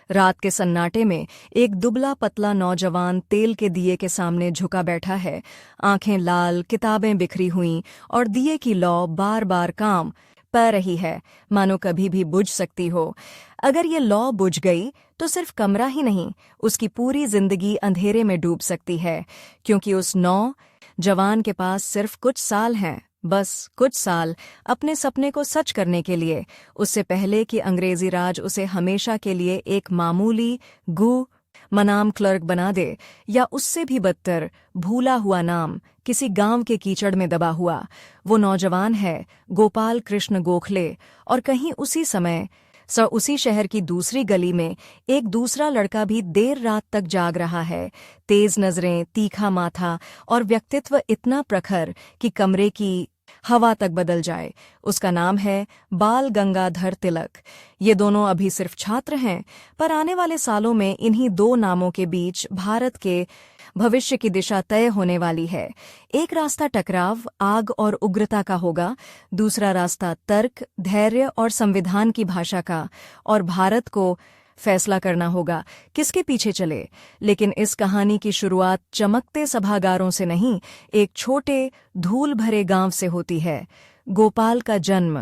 रात के सन्नाटे में एक दुबला पतला नौजवान तेल के दिए के सामने झुका बैठा है। आंखें लाल, किताबें बिखरी हुईं और दिए की लौ बार बार काम पा रही है, मानो कभी भी बुझ सकती हो। अगर ये लौ बुझ गई तो सिर्फ कमरा ही नहीं, उसकी पूरी जिंदगी अंधेरे में डूब सकती है, क्योंकि उस नौजवान के पास सिर्फ कुछ साल हैं, बस कुछ साल अपने सपने को सच करने के लिए, उससे पहले कि अंग्रेजी राज उसे हमेशा के लिए एक मामूली मनाम क्लर्क बना दे, या उससे भी बदतर भूला हुआ नाम किसी गांव के कीचड़ में दबा हुआ। वो नौजवान है गोपाल कृष्ण गोखले, और कहीं उसी समय उसी शहर की दूसरी गली में एक दूसरा लड़का भी देर रात तक जाग रहा है। तेज नजरें, तीखा माथा और व्यक्तित्व इतना प्रखर कि कमरे की हवा तक बदल जाए। उसका नाम है बाल गंगाधर तिलक। ये दोनों अभी सिर्फ छात्र हैं, पर आने वाले सालों में इन्हीं दो नामों के बीच भारत के भविष्य की दिशा तय होने वाली है। एक रास्ता टकराव, आग और उग्रता का होगा, दूसरा रास्ता तर्क, धैर्य और संविधान की भाषा का, और भारत को फैसला करना होगा किसके पीछे चले। लेकिन इस कहानी की शुरुआत चमकते सभागारों से नहीं, एक छोटे धूल भरे गांव से होती है। गोपाल का जन्म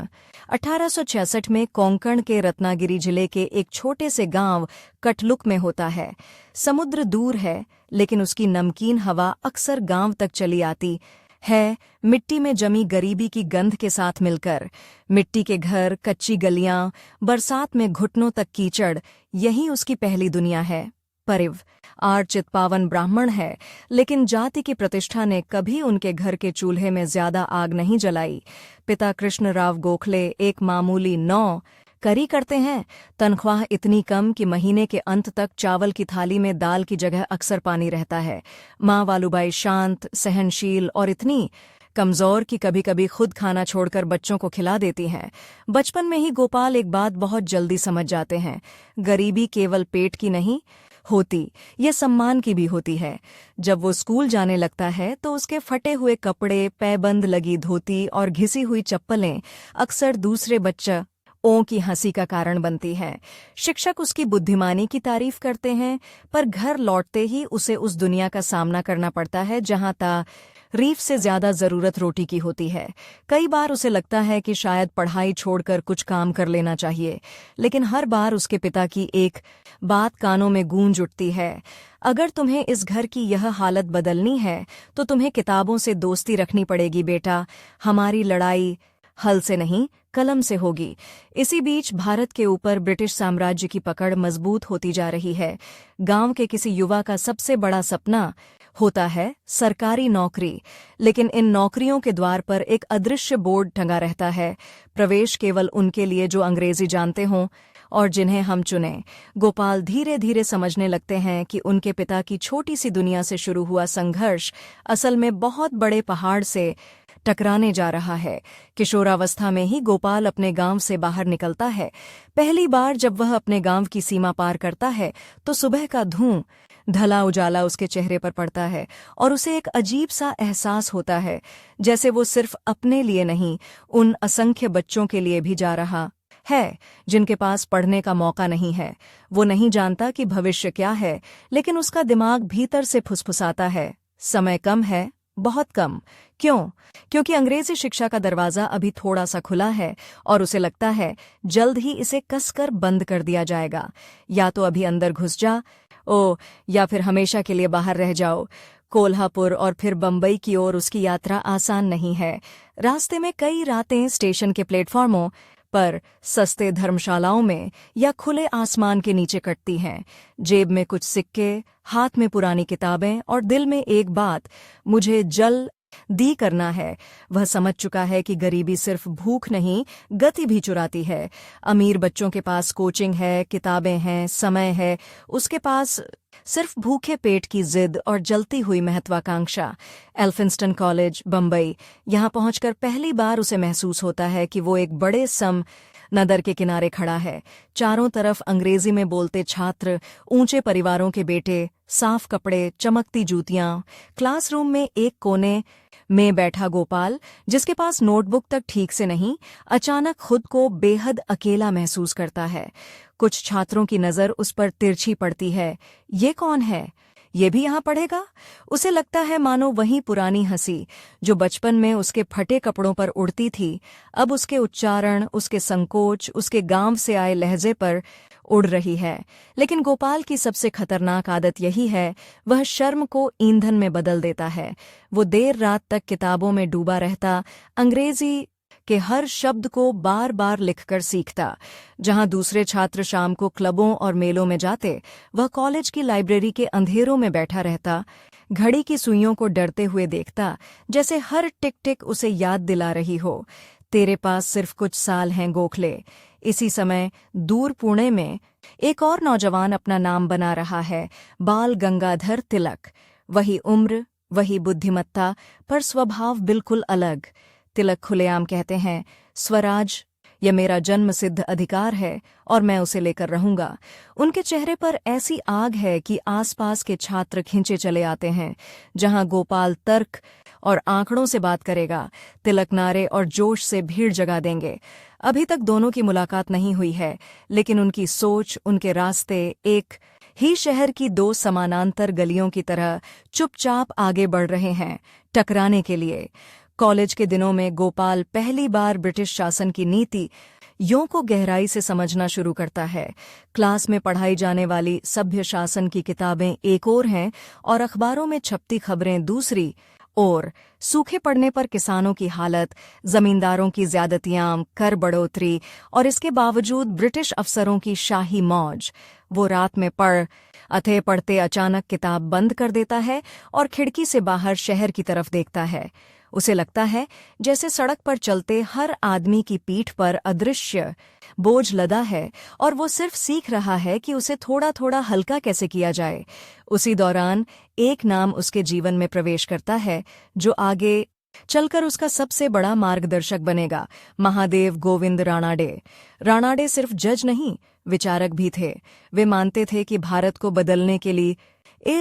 1866 में कोंकण के रत्नागिरी जिले के एक छोटे से गांव कटलुक में होता है। समुद्र दूर है, लेकिन उसकी नमकीन हवा अक्सर गांव तक चली आती है, मिट्टी में जमी गरीबी की गंध के साथ मिलकर। मिट्टी के घर, कच्ची गलियां, बरसात में घुटनों तक कीचड़, यही उसकी पहली दुनिया है। परिव चितपावन ब्राह्मण है, लेकिन जाति की प्रतिष्ठा ने कभी उनके घर के चूल्हे में ज्यादा आग नहीं जलाई। पिता कृष्णराव गोखले एक मामूली नौकरी करते हैं, तनख्वाह इतनी कम कि महीने के अंत तक चावल की थाली में दाल की जगह अक्सर पानी रहता है। माँ वालूबाई शांत, सहनशील और इतनी कमजोर कि कभी कभी खुद खाना छोड़कर बच्चों को खिला देती हैं। बचपन में ही गोपाल एक बात बहुत जल्दी समझ जाते हैं, गरीबी केवल पेट की नहीं होती, ये सम्मान की भी होती है। जब वो स्कूल जाने लगता है तो उसके फटे हुए कपड़े, पैबंद लगी धोती और घिसी हुई चप्पलें अक्सर दूसरे बच्चों की हंसी का कारण बनती हैं। शिक्षक उसकी बुद्धिमानी की तारीफ करते हैं, पर घर लौटते ही उसे उस दुनिया का सामना करना पड़ता है जहां तारीफ से ज्यादा जरूरत रोटी की होती है। कई बार उसे लगता है कि शायद पढ़ाई छोड़कर कुछ काम कर लेना चाहिए, लेकिन हर बार उसके पिता की एक बात कानों में गूंज उठती है, अगर तुम्हें इस घर की यह हालत बदलनी है तो तुम्हें किताबों से दोस्ती रखनी पड़ेगी बेटा, हमारी लड़ाई हल से नहीं कलम से होगी। इसी बीच भारत के ऊपर ब्रिटिश साम्राज्य की पकड़ मजबूत होती जा रही है। गांव के किसी युवा का सबसे बड़ा सपना होता है सरकारी नौकरी, लेकिन इन नौकरियों के द्वार पर एक अदृश्य बोर्ड टंगा रहता है, प्रवेश केवल उनके लिए जो अंग्रेजी जानते हों और जिन्हें हम चुनें। गोपाल धीरे धीरे समझने लगते हैं कि उनके पिता की छोटी सी दुनिया से शुरू हुआ संघर्ष असल में बहुत बड़े पहाड़ से टकराने जा रहा है। किशोरावस्था में ही गोपाल अपने गांव से बाहर निकलता है। पहली बार जब वह अपने गांव की सीमा पार करता है तो सुबह का ढला उजाला उसके चेहरे पर पड़ता है और उसे एक अजीब सा एहसास होता है, जैसे वो सिर्फ अपने लिए नहीं, उन असंख्य बच्चों के लिए भी जा रहा है जिनके पास पढ़ने का मौका नहीं है। वो नहीं जानता कि भविष्य क्या है, लेकिन उसका दिमाग भीतर से फुसफुसाता है, समय कम है, बहुत कम। क्यों? क्योंकि अंग्रेजी शिक्षा का दरवाजा अभी थोड़ा सा खुला है और उसे लगता है जल्द ही इसे कसकर बंद कर दिया जाएगा। या तो अभी अंदर घुस जा या फिर हमेशा के लिए बाहर रह जाओ। कोल्हापुर और फिर बंबई की ओर उसकी यात्रा आसान नहीं है। रास्ते में कई रातें स्टेशन के प्लेटफॉर्मों पर, सस्ते धर्मशालाओं में या खुले आसमान के नीचे कटती हैं। जेब में कुछ सिक्के, हाथ में पुरानी किताबें और दिल में एक बात, मुझे जल्दी करना है। वह समझ चुका है कि गरीबी सिर्फ भूख नहीं, गति भी चुराती है। अमीर बच्चों के पास कोचिंग है, किताबें हैं, समय है, उसके पास सिर्फ भूखे पेट की जिद और जलती हुई महत्वाकांक्षा। एल्फिंस्टन कॉलेज, बंबई, यहाँ पहुंचकर पहली बार उसे महसूस होता है कि वो एक बड़े नदर के किनारे खड़ा है। चारों तरफ अंग्रेजी में बोलते छात्र, ऊंचे परिवारों के बेटे, साफ कपड़े, चमकती जूतियां। क्लासरूम में एक कोने में बैठा गोपाल, जिसके पास नोटबुक तक ठीक से नहीं, अचानक खुद को बेहद अकेला महसूस करता है। कुछ छात्रों की नज़र उस पर तिरछी पड़ती है। ये कौन है? ये भी यहाँ पढ़ेगा? उसे लगता है मानो वही पुरानी हंसी जो बचपन में उसके फटे कपड़ों पर उड़ती थी, अब उसके उच्चारण, उसके संकोच, उसके गांव से आए लहजे पर उड़ रही है। लेकिन गोपाल की सबसे खतरनाक आदत यही है, वह शर्म को ईंधन में बदल देता है। वो देर रात तक किताबों में डूबा रहता, अंग्रेजी के हर शब्द को बार बार लिखकर सीखता। जहां दूसरे छात्र शाम को क्लबों और मेलों में जाते, वह कॉलेज की लाइब्रेरी के अंधेरों में बैठा रहता, घड़ी की सुइयों को डरते हुए देखता, जैसे हर टिक टिक उसे याद दिला रही हो, तेरे पास सिर्फ कुछ साल हैं गोखले। इसी समय दूर पुणे में एक और नौजवान अपना नाम बना रहा है, बाल गंगाधर तिलक। वही उम्र, वही बुद्धिमत्ता, पर स्वभाव बिल्कुल अलग। तिलक खुलेआम कहते हैं, स्वराज यह मेरा जन्मसिद्ध अधिकार है और मैं उसे लेकर रहूंगा। उनके चेहरे पर ऐसी आग है कि आसपास के छात्र खिंचे चले आते हैं। जहां गोपाल तर्क और आंकड़ों से बात करेगा, तिलक नारे और जोश से भीड़ जगा देंगे। अभी तक दोनों की मुलाकात नहीं हुई है, लेकिन उनकी सोच, उनके रास्ते एक ही शहर की दो समानांतर गलियों की तरह चुपचाप आगे बढ़ रहे हैं, टकराने के लिए। कॉलेज के दिनों में गोपाल पहली बार ब्रिटिश शासन की नीति यों को गहराई से समझना शुरू करता है। क्लास में पढ़ाई जाने वाली सभ्य शासन की किताबें एक ओर हैं और अखबारों में छपती खबरें दूसरी ओर। सूखे पड़ने पर किसानों की हालत, जमींदारों की ज्यादतियां, कर बढ़ोतरी और इसके बावजूद ब्रिटिश अफसरों की शाही मौज। वो रात में पढ़ते अचानक किताब बंद कर देता है और खिड़की से बाहर शहर की तरफ देखता है। उसे लगता है जैसे सड़क पर चलते हर आदमी की पीठ पर अदृश्य बोझ लदा है और वो सिर्फ सीख रहा है कि उसे थोड़ा थोड़ा हल्का कैसे किया जाए। उसी दौरान एक नाम उसके जीवन में प्रवेश करता है, जो आगे चलकर उसका सबसे बड़ा मार्गदर्शक बनेगा, महादेव गोविंद रानाडे। रानाडे सिर्फ जज नहीं, विचारक भी थे। वे मानते थे कि भारत को बदलने के लिए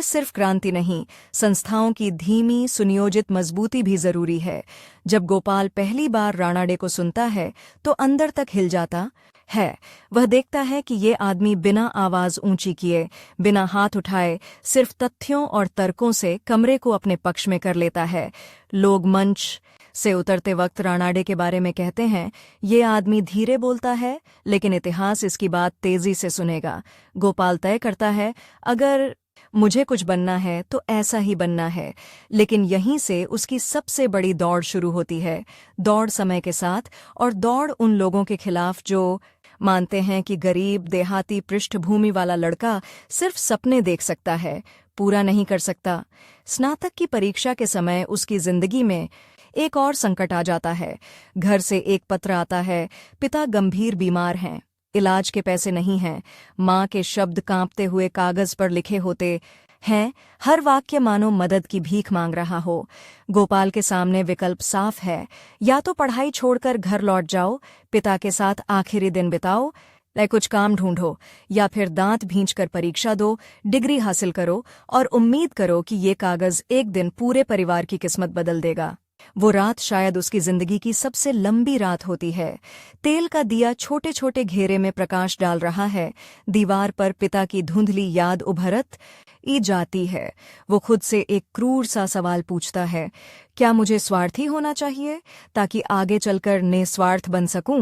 सिर्फ क्रांति नहीं, संस्थाओं की धीमी सुनियोजित मजबूती भी जरूरी है। जब गोपाल पहली बार रानाडे को सुनता है तो अंदर तक हिल जाता है। वह देखता है कि ये आदमी बिना आवाज ऊंची किए, बिना हाथ उठाए, सिर्फ तथ्यों और तर्कों से कमरे को अपने पक्ष में कर लेता है। लोग मंच से उतरते वक्त रानाडे के बारे में कहते हैं, ये आदमी धीरे बोलता है लेकिन इतिहास इसकी बात तेजी से सुनेगा। गोपाल तय करता है, अगर मुझे कुछ बनना है तो ऐसा ही बनना है। लेकिन यहीं से उसकी सबसे बड़ी दौड़ शुरू होती है। दौड़ समय के साथ और दौड़ उन लोगों के खिलाफ जो मानते हैं कि गरीब देहाती पृष्ठभूमि वाला लड़का सिर्फ सपने देख सकता है, पूरा नहीं कर सकता। स्नातक की परीक्षा के समय उसकी जिंदगी में एक और संकट आ जाता है। घर से एक पत्र आता है, पिता गंभीर बीमार हैं, इलाज के पैसे नहीं हैं। माँ के शब्द कांपते हुए कागज पर लिखे होते हैं, हर वाक्य मानो मदद की भीख मांग रहा हो। गोपाल के सामने विकल्प साफ है, या तो पढ़ाई छोड़कर घर लौट जाओ, पिता के साथ आखिरी दिन बिताओ, कुछ काम ढूंढो, या फिर दांत भींचकर परीक्षा दो, डिग्री हासिल करो और उम्मीद करो कि ये कागज एक दिन पूरे परिवार की किस्मत बदल देगा। वो रात शायद उसकी जिंदगी की सबसे लंबी रात होती है। तेल का दिया छोटे छोटे घेरे में प्रकाश डाल रहा है, दीवार पर पिता की धुंधली याद उभरत ई जाती है। वो खुद से एक क्रूर सा सवाल पूछता है, क्या मुझे स्वार्थी होना चाहिए ताकि आगे चलकर निस्वार्थ बन सकूं?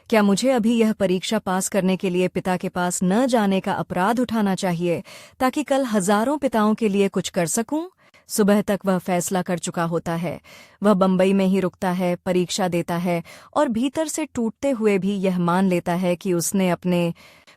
क्या मुझे अभी यह परीक्षा पास करने के लिए पिता के पास न जाने का अपराध उठाना चाहिए ताकि कल हजारों पिताओं के लिए कुछ कर सकूं? सुबह तक वह फैसला कर चुका होता है। वह बंबई में ही रुकता है, परीक्षा देता है और भीतर से टूटते हुए भी यह मान लेता है कि उसने अपने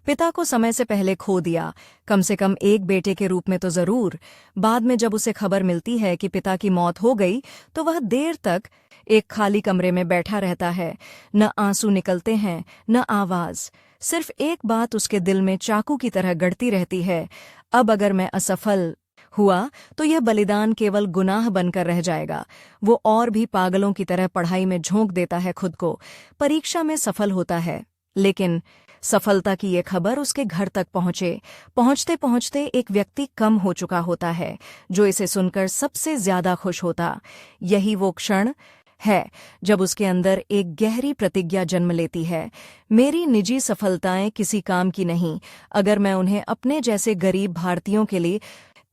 पिता को समय से पहले खो दिया, कम से कम एक बेटे के रूप में तो जरूर। बाद में जब उसे खबर मिलती है कि पिता की मौत हो गई तो वह देर तक एक खाली कमरे में बैठा रहता है। न आंसू निकलते हैं, न आवाज, सिर्फ एक बात उसके दिल में चाकू की तरह गड़ती रहती है, अब अगर मैं असफल हुआ तो यह बलिदान केवल गुनाह बनकर रह जाएगा। वो और भी पागलों की तरह पढ़ाई में झोंक देता है खुद को, परीक्षा में सफल होता है, लेकिन सफलता की ये खबर उसके घर तक पहुंचते पहुंचते एक व्यक्ति कम हो चुका होता है जो इसे सुनकर सबसे ज्यादा खुश होता। यही वो क्षण है जब उसके अंदर एक गहरी प्रतिज्ञा जन्म लेती है, मेरी निजी सफलताएं किसी काम की नहीं अगर मैं उन्हें अपने जैसे गरीब भारतीयों के लिए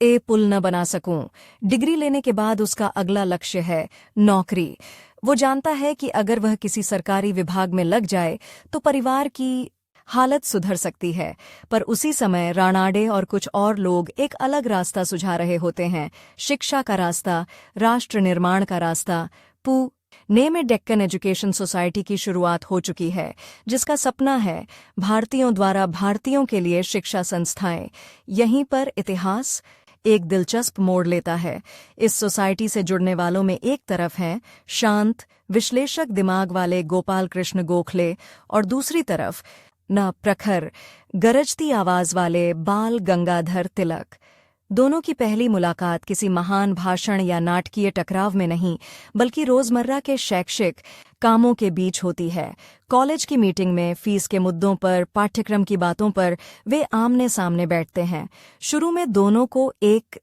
पुल न बना सकूं। डिग्री लेने के बाद उसका अगला लक्ष्य है नौकरी। वो जानता है कि अगर वह किसी सरकारी विभाग में लग जाए तो परिवार की हालत सुधर सकती है, पर उसी समय राणाडे और कुछ और लोग एक अलग रास्ता सुझा रहे होते हैं, शिक्षा का रास्ता, राष्ट्र निर्माण का रास्ता। पुणे में डेक्कन एजुकेशन सोसाइटी की शुरुआत हो चुकी है, जिसका सपना है भारतीयों द्वारा भारतीयों के लिए शिक्षा संस्थाएं। यहीं पर इतिहास एक दिलचस्प मोड़ लेता है। इस सोसाइटी से जुड़ने वालों में एक तरफ हैं शांत विश्लेषक दिमाग वाले गोपाल कृष्ण गोखले और दूसरी तरफ न प्रखर गरजती आवाज वाले बाल गंगाधर तिलक। दोनों की पहली मुलाकात किसी महान भाषण या नाटकीय टकराव में नहीं, बल्कि रोजमर्रा के शैक्षिक कामों के बीच होती है। कॉलेज की मीटिंग में फीस के मुद्दों पर, पाठ्यक्रम की बातों पर वे आमने सामने बैठते हैं। शुरू में दोनों को एक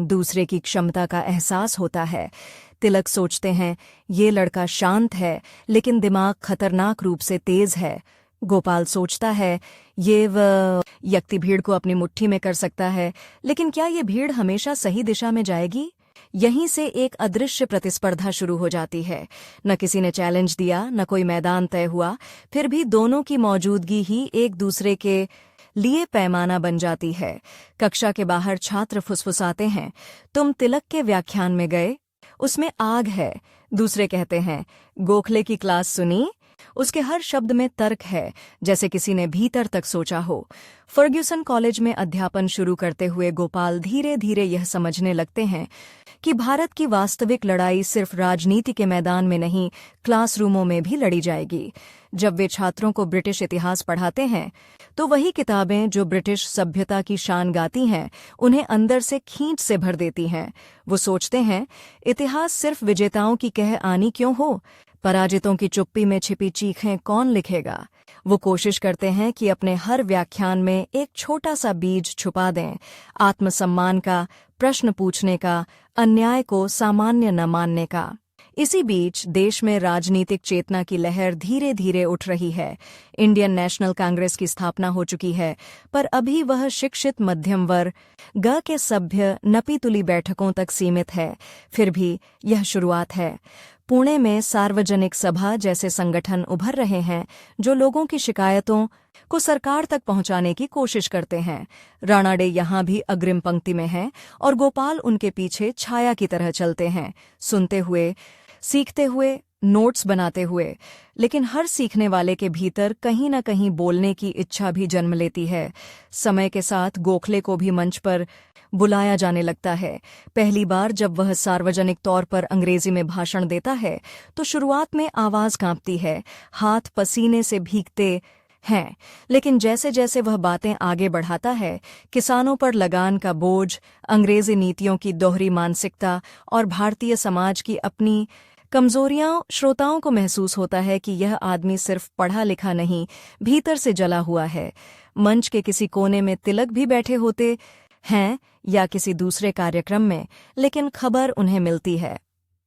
दूसरे की क्षमता का एहसास होता है। तिलक सोचते हैं ये लड़का शांत है लेकिन दिमाग खतरनाक रूप से तेज है। गोपाल सोचता है ये व्यक्ति भीड़ को अपनी मुट्ठी में कर सकता है, लेकिन क्या ये भीड़ हमेशा सही दिशा में जाएगी? यहीं से एक अदृश्य प्रतिस्पर्धा शुरू हो जाती है। न किसी ने चैलेंज दिया, न कोई मैदान तय हुआ, फिर भी दोनों की मौजूदगी ही एक दूसरे के लिए पैमाना बन जाती है। कक्षा के बाहर छात्र फुसफुसाते हैं, तुम तिलक के व्याख्यान में गए? उसमें आग है। दूसरे कहते हैं गोखले की क्लास सुनी? उसके हर शब्द में तर्क है, जैसे किसी ने भीतर तक सोचा हो। फर्ग्यूसन कॉलेज में अध्यापन शुरू करते हुए गोपाल धीरे धीरे यह समझने लगते हैं कि भारत की वास्तविक लड़ाई सिर्फ राजनीति के मैदान में नहीं, क्लासरूमों में भी लड़ी जाएगी। जब वे छात्रों को ब्रिटिश इतिहास पढ़ाते हैं तो वही किताबें जो ब्रिटिश सभ्यता की शान गाती हैं उन्हें अंदर से खींच से भर देती हैं। वो सोचते हैं इतिहास सिर्फ विजेताओं की कह आनी क्यों हो, पराजितों की चुप्पी में छिपी चीखें कौन लिखेगा। वो कोशिश करते हैं कि अपने हर व्याख्यान में एक छोटा सा बीज छुपा दें, आत्मसम्मान का, प्रश्न पूछने का, अन्याय को सामान्य न मानने का। इसी बीच देश में राजनीतिक चेतना की लहर धीरे धीरे उठ रही है। इंडियन नेशनल कांग्रेस की स्थापना हो चुकी है, पर अभी वह शिक्षित मध्यम वर्ग के सभ्य नपीतुली बैठकों तक सीमित है। फिर भी यह शुरुआत है। पुणे में सार्वजनिक सभा जैसे संगठन उभर रहे हैं जो लोगों की शिकायतों को सरकार तक पहुंचाने की कोशिश करते हैं। राणाडे यहाँ भी अग्रिम पंक्ति में हैं और गोपाल उनके पीछे छाया की तरह चलते हैं, सुनते हुए, सीखते हुए, नोट्स बनाते हुए। लेकिन हर सीखने वाले के भीतर कहीं न कहीं बोलने की इच्छा भी जन्म लेती है। समय के साथ गोखले को भी मंच पर बुलाया जाने लगता है। पहली बार जब वह सार्वजनिक तौर पर अंग्रेजी में भाषण देता है तो शुरुआत में आवाज कांपती है, हाथ पसीने से भीगते हैं, लेकिन जैसे जैसे वह बातें आगे बढ़ाता है, किसानों पर लगान का बोझ, अंग्रेजी नीतियों की दोहरी मानसिकता और भारतीय समाज की अपनी कमजोरियां, श्रोताओं को महसूस होता है कि यह आदमी सिर्फ पढ़ा लिखा नहीं, भीतर से जला हुआ है। मंच के किसी कोने में तिलक भी बैठे होते हैं या किसी दूसरे कार्यक्रम में, लेकिन खबर उन्हें मिलती है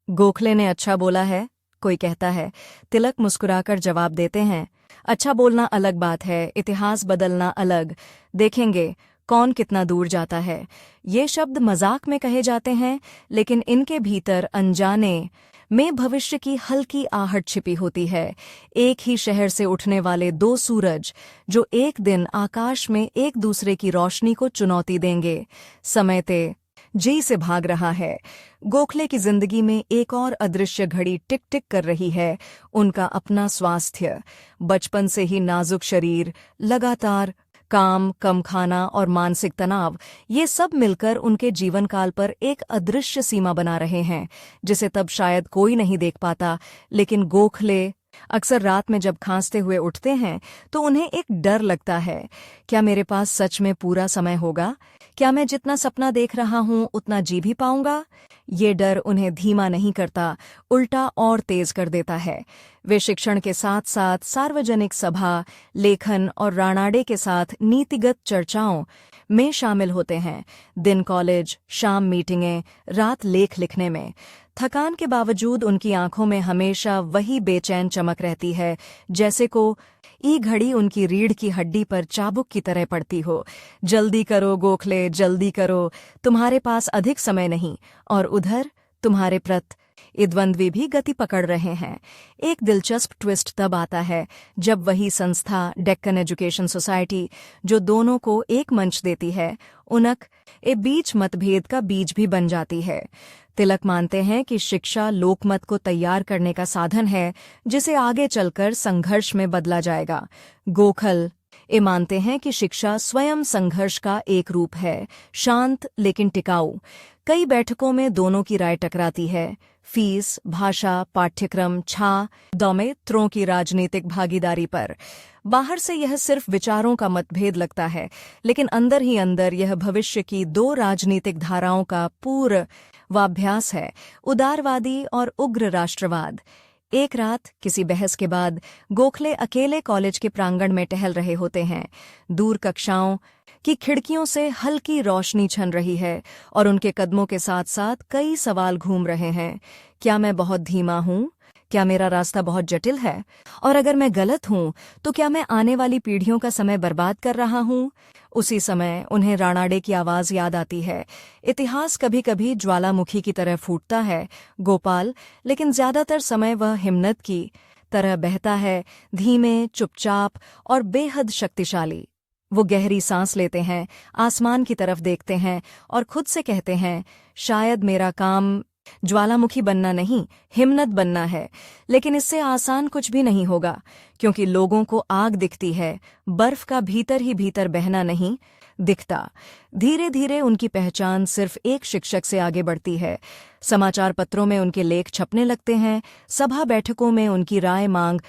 गोखले ने अच्छा बोला है, कोई कहता है। तिलक मुस्कुराकर जवाब देते हैं, अच्छा बोलना अलग बात है, इतिहास बदलना अलग, देखेंगे कौन कितना दूर जाता है। ये शब्द मजाक में कहे जाते हैं, लेकिन इनके भीतर अनजाने में भविष्य की हल्की आहट छिपी होती है। एक ही शहर से उठने वाले दो सूरज जो एक दिन आकाश में एक दूसरे की रोशनी को चुनौती देंगे। समय तेजी से भाग रहा है। गोखले की जिंदगी में एक और अदृश्य घड़ी टिक टिक कर रही है, उनका अपना स्वास्थ्य। बचपन से ही नाजुक शरीर, लगातार काम, कम खाना और मानसिक तनाव, ये सब मिलकर उनके जीवन काल पर एक अदृश्य सीमा बना रहे हैं, जिसे तब शायद कोई नहीं देख पाता। लेकिन गोखले अक्सर रात में जब खांसते हुए उठते हैं तो उन्हें एक डर लगता है, क्या मेरे पास सच में पूरा समय होगा? क्या मैं जितना सपना देख रहा हूं उतना जी भी पाऊंगा? ये डर उन्हें धीमा नहीं करता, उल्टा और तेज कर देता है। वे शिक्षण के साथ साथ सार्वजनिक सभा, लेखन और राणाडे के साथ नीतिगत चर्चाओं में शामिल होते हैं। दिन कॉलेज, शाम मीटिंगें, रात लेख लिखने में। थकान के बावजूद उनकी आंखों में हमेशा वही बेचैन चमक रहती है, जैसे को ई घड़ी उनकी रीढ़ की हड्डी पर चाबुक की तरह पड़ती हो। जल्दी करो गोखले, जल्दी करो, तुम्हारे पास अधिक समय नहीं। और उधर तुम्हारे प्रत ये द्वंद्वी भी गति पकड़ रहे हैं। एक दिलचस्प ट्विस्ट तब आता है जब वही संस्था, डेक्कन एजुकेशन सोसाइटी, जो दोनों को एक मंच देती है, उनक ए बीच मतभेद का बीज भी बन जाती है। तिलक मानते हैं कि शिक्षा लोकमत को तैयार करने का साधन है, जिसे आगे चलकर संघर्ष में बदला जाएगा। गोखल ये मानते हैं कि शिक्षा स्वयं संघर्ष का एक रूप है, शांत लेकिन टिकाऊ। कई बैठकों में दोनों की राय टकराती है। फीस, भाषा, पाठ्यक्रम, दौमेत्रों की राजनीतिक भागीदारी पर। बाहर से यह सिर्फ विचारों का मतभेद लगता है, लेकिन अंदर ही अंदर यह भविष्य की दो राजनीतिक धाराओं का पूर्वाभ्यास है, उदारवादी और उग्र राष्ट्रवाद। एक रात किसी बहस के बाद गोखले अकेले कॉलेज के प्रांगण में टहल रहे होते हैं। दूर कक्षाओं की खिड़कियों से हल्की रोशनी छन रही है और उनके कदमों के साथ साथ कई सवाल घूम रहे हैं। क्या मैं बहुत धीमा हूँ? क्या मेरा रास्ता बहुत जटिल है? और अगर मैं गलत हूँ तो क्या मैं आने वाली पीढ़ियों का समय बर्बाद कर रहा हूँ? उसी समय उन्हें राणाडे की आवाज याद आती है। इतिहास कभी कभी ज्वालामुखी की तरह फूटता है गोपाल, लेकिन ज्यादातर समय वह हिमनद की तरह बहता है, धीमे, चुपचाप और बेहद शक्तिशाली। वो गहरी सांस लेते हैं, आसमान की तरफ देखते हैं और खुद से कहते हैं, शायद मेरा काम ज्वालामुखी बनना नहीं, हिमनद बनना है। लेकिन इससे आसान कुछ भी नहीं होगा, क्योंकि लोगों को आग दिखती है, बर्फ का भीतर ही भीतर बहना नहीं दिखता। धीरे धीरे उनकी पहचान सिर्फ एक शिक्षक से आगे बढ़ती है। समाचार पत्रों में उनके लेख छपने लगते हैं, सभा बैठकों में उनकी राय मांग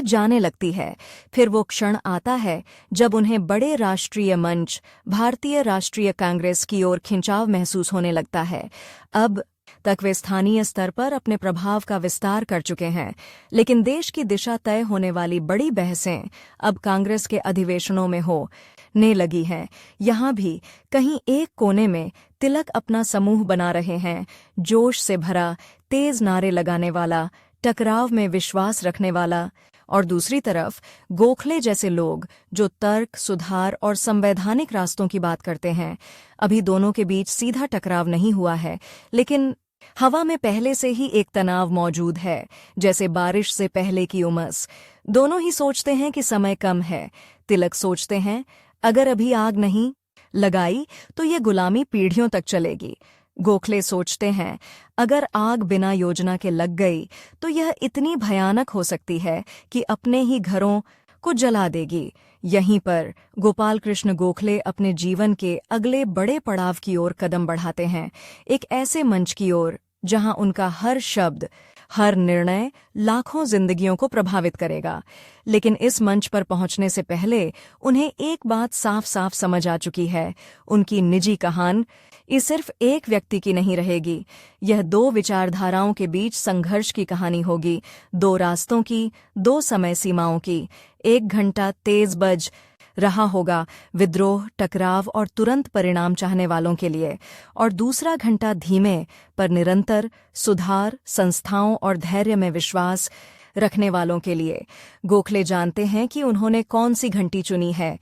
जाने लगती है। फिर वो क्षण आता है जब उन्हें बड़े राष्ट्रीय मंच, भारतीय राष्ट्रीय कांग्रेस की ओर खिंचाव महसूस होने लगता है। अब तक वे स्थानीय स्तर पर अपने प्रभाव का विस्तार कर चुके हैं, लेकिन देश की दिशा तय होने वाली बड़ी बहसें अब कांग्रेस के अधिवेशनों में होने लगी हैं। यहाँ भी कहीं एक कोने में तिलक अपना समूह बना रहे हैं, जोश से भरा, तेज नारे लगाने वाला, टकराव में विश्वास रखने वाला। और दूसरी तरफ गोखले जैसे लोग जो तर्क, सुधार और संवैधानिक रास्तों की बात करते हैं। अभी दोनों के बीच सीधा टकराव नहीं हुआ है, लेकिन हवा में पहले से ही एक तनाव मौजूद है, जैसे बारिश से पहले की उमस। दोनों ही सोचते हैं कि समय कम है। तिलक सोचते हैं, अगर अभी आग नहीं लगाई तो ये गुलामी पीढ़ियों तक चलेगी। गोखले सोचते हैं, अगर आग बिना योजना के लग गई तो यह इतनी भयानक हो सकती है कि अपने ही घरों को जला देगी। यहीं पर गोपाल कृष्ण गोखले अपने जीवन के अगले बड़े पड़ाव की ओर कदम बढ़ाते हैं, एक ऐसे मंच की ओर जहां उनका हर शब्द, हर निर्णय लाखों जिंदगियों को प्रभावित करेगा। लेकिन इस मंच पर पहुंचने से पहले उन्हें एक बात साफ साफ समझ आ चुकी है, उनकी निजी कहानी ये सिर्फ एक व्यक्ति की नहीं रहेगी। यह दो विचारधाराओं के बीच संघर्ष की कहानी होगी, दो रास्तों की, दो समय सीमाओं की। 1 घंटा तेज बज रहा होगा विद्रोह, टकराव और तुरंत परिणाम चाहने वालों के लिए, और दूसरा घंटा धीमे पर निरंतर सुधार, संस्थाओं और धैर्य में विश्वास रखने वालों के लिए। गोखले जानते हैं कि उन्होंने कौन सी घंटी चुनी है,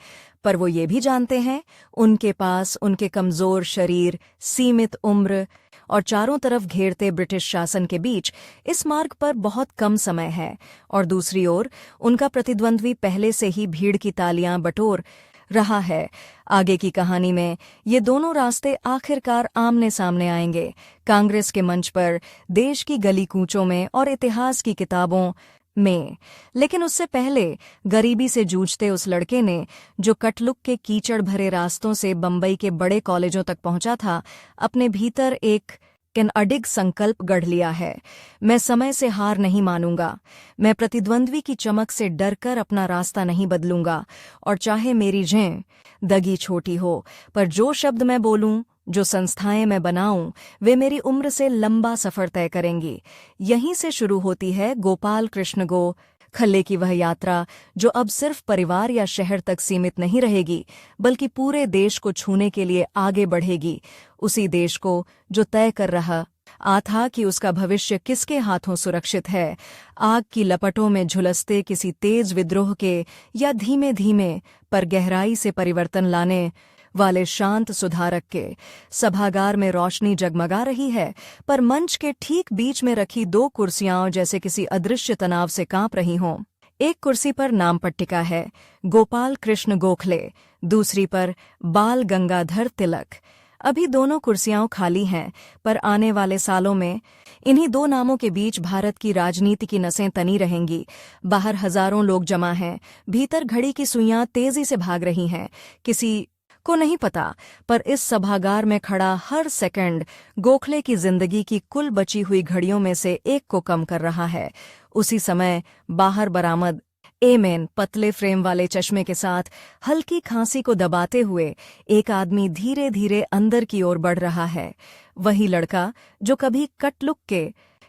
पर वो ये भी जानते हैं उनके पास उनके कमजोर शरीर, सीमित उम्र और चारों तरफ घेरते ब्रिटिश शासन के बीच इस मार्ग पर बहुत कम समय है। और दूसरी ओर उनका प्रतिद्वंद्वी पहले से ही भीड़ की तालियां बटोर रहा है। आगे की कहानी में ये दोनों रास्ते आखिरकार आमने सामने आएंगे, कांग्रेस के मंच पर, देश की गली कूचों में और इतिहास की किताबों में। लेकिन उससे पहले गरीबी से जूझते उस लड़के ने, जो कटलुक के कीचड़ भरे रास्तों से बंबई के बड़े कॉलेजों तक पहुंचा था, अपने भीतर एक एक अडिग संकल्प गढ़ लिया है। मैं समय से हार नहीं मानूंगा। मैं प्रतिद्वंद्वी की चमक से डरकर अपना रास्ता नहीं बदलूंगा, और चाहे मेरी जें दगी छोटी हो, पर जो शब्द मैं बोलूं, जो संस्थाएं मैं बनाऊं, वे मेरी उम्र से लंबा सफर तय करेंगी। यहीं से शुरू होती है गोपाल कृष्ण गोखले की वह यात्रा, जो अब सिर्फ परिवार या शहर तक सीमित नहीं रहेगी, बल्कि पूरे देश को छूने के लिए आगे बढ़ेगी। उसी देश को जो तय कर रहा था कि उसका भविष्य किसके हाथों सुरक्षित है। आग की लपटों में झुलसते किसी तेज विद्रोह के, या धीमे धीमे पर गहराई से परिवर्तन लाने वाले शांत सुधारक के। सभागार में रोशनी जगमगा रही है, पर मंच के ठीक बीच में रखी दो कुर्सियां जैसे किसी अदृश्य तनाव से कांप रही हों। एक कुर्सी पर नाम पट्टिका है, गोपाल कृष्ण गोखले, दूसरी पर बाल गंगाधर तिलक। अभी दोनों कुर्सियां खाली हैं, पर आने वाले सालों में इन्हीं दो नामों के बीच भारत की राजनीति की नसें तनी रहेंगी। बाहर हजारों लोग जमा हैं, भीतर घड़ी की सुइयां तेजी से भाग रही हैं। किसी को नहीं पता, पर इस सभागार में खड़ा हर सेकंड गोखले की जिंदगी की कुल बची हुई घड़ियों में से एक को कम कर रहा है। उसी समय बाहर बरामद एमेन पतले फ्रेम वाले चश्मे के साथ हल्की खांसी को दबाते हुए एक आदमी धीरे धीरे अंदर की ओर बढ़ रहा है। वही लड़का जो कभी कटलुक के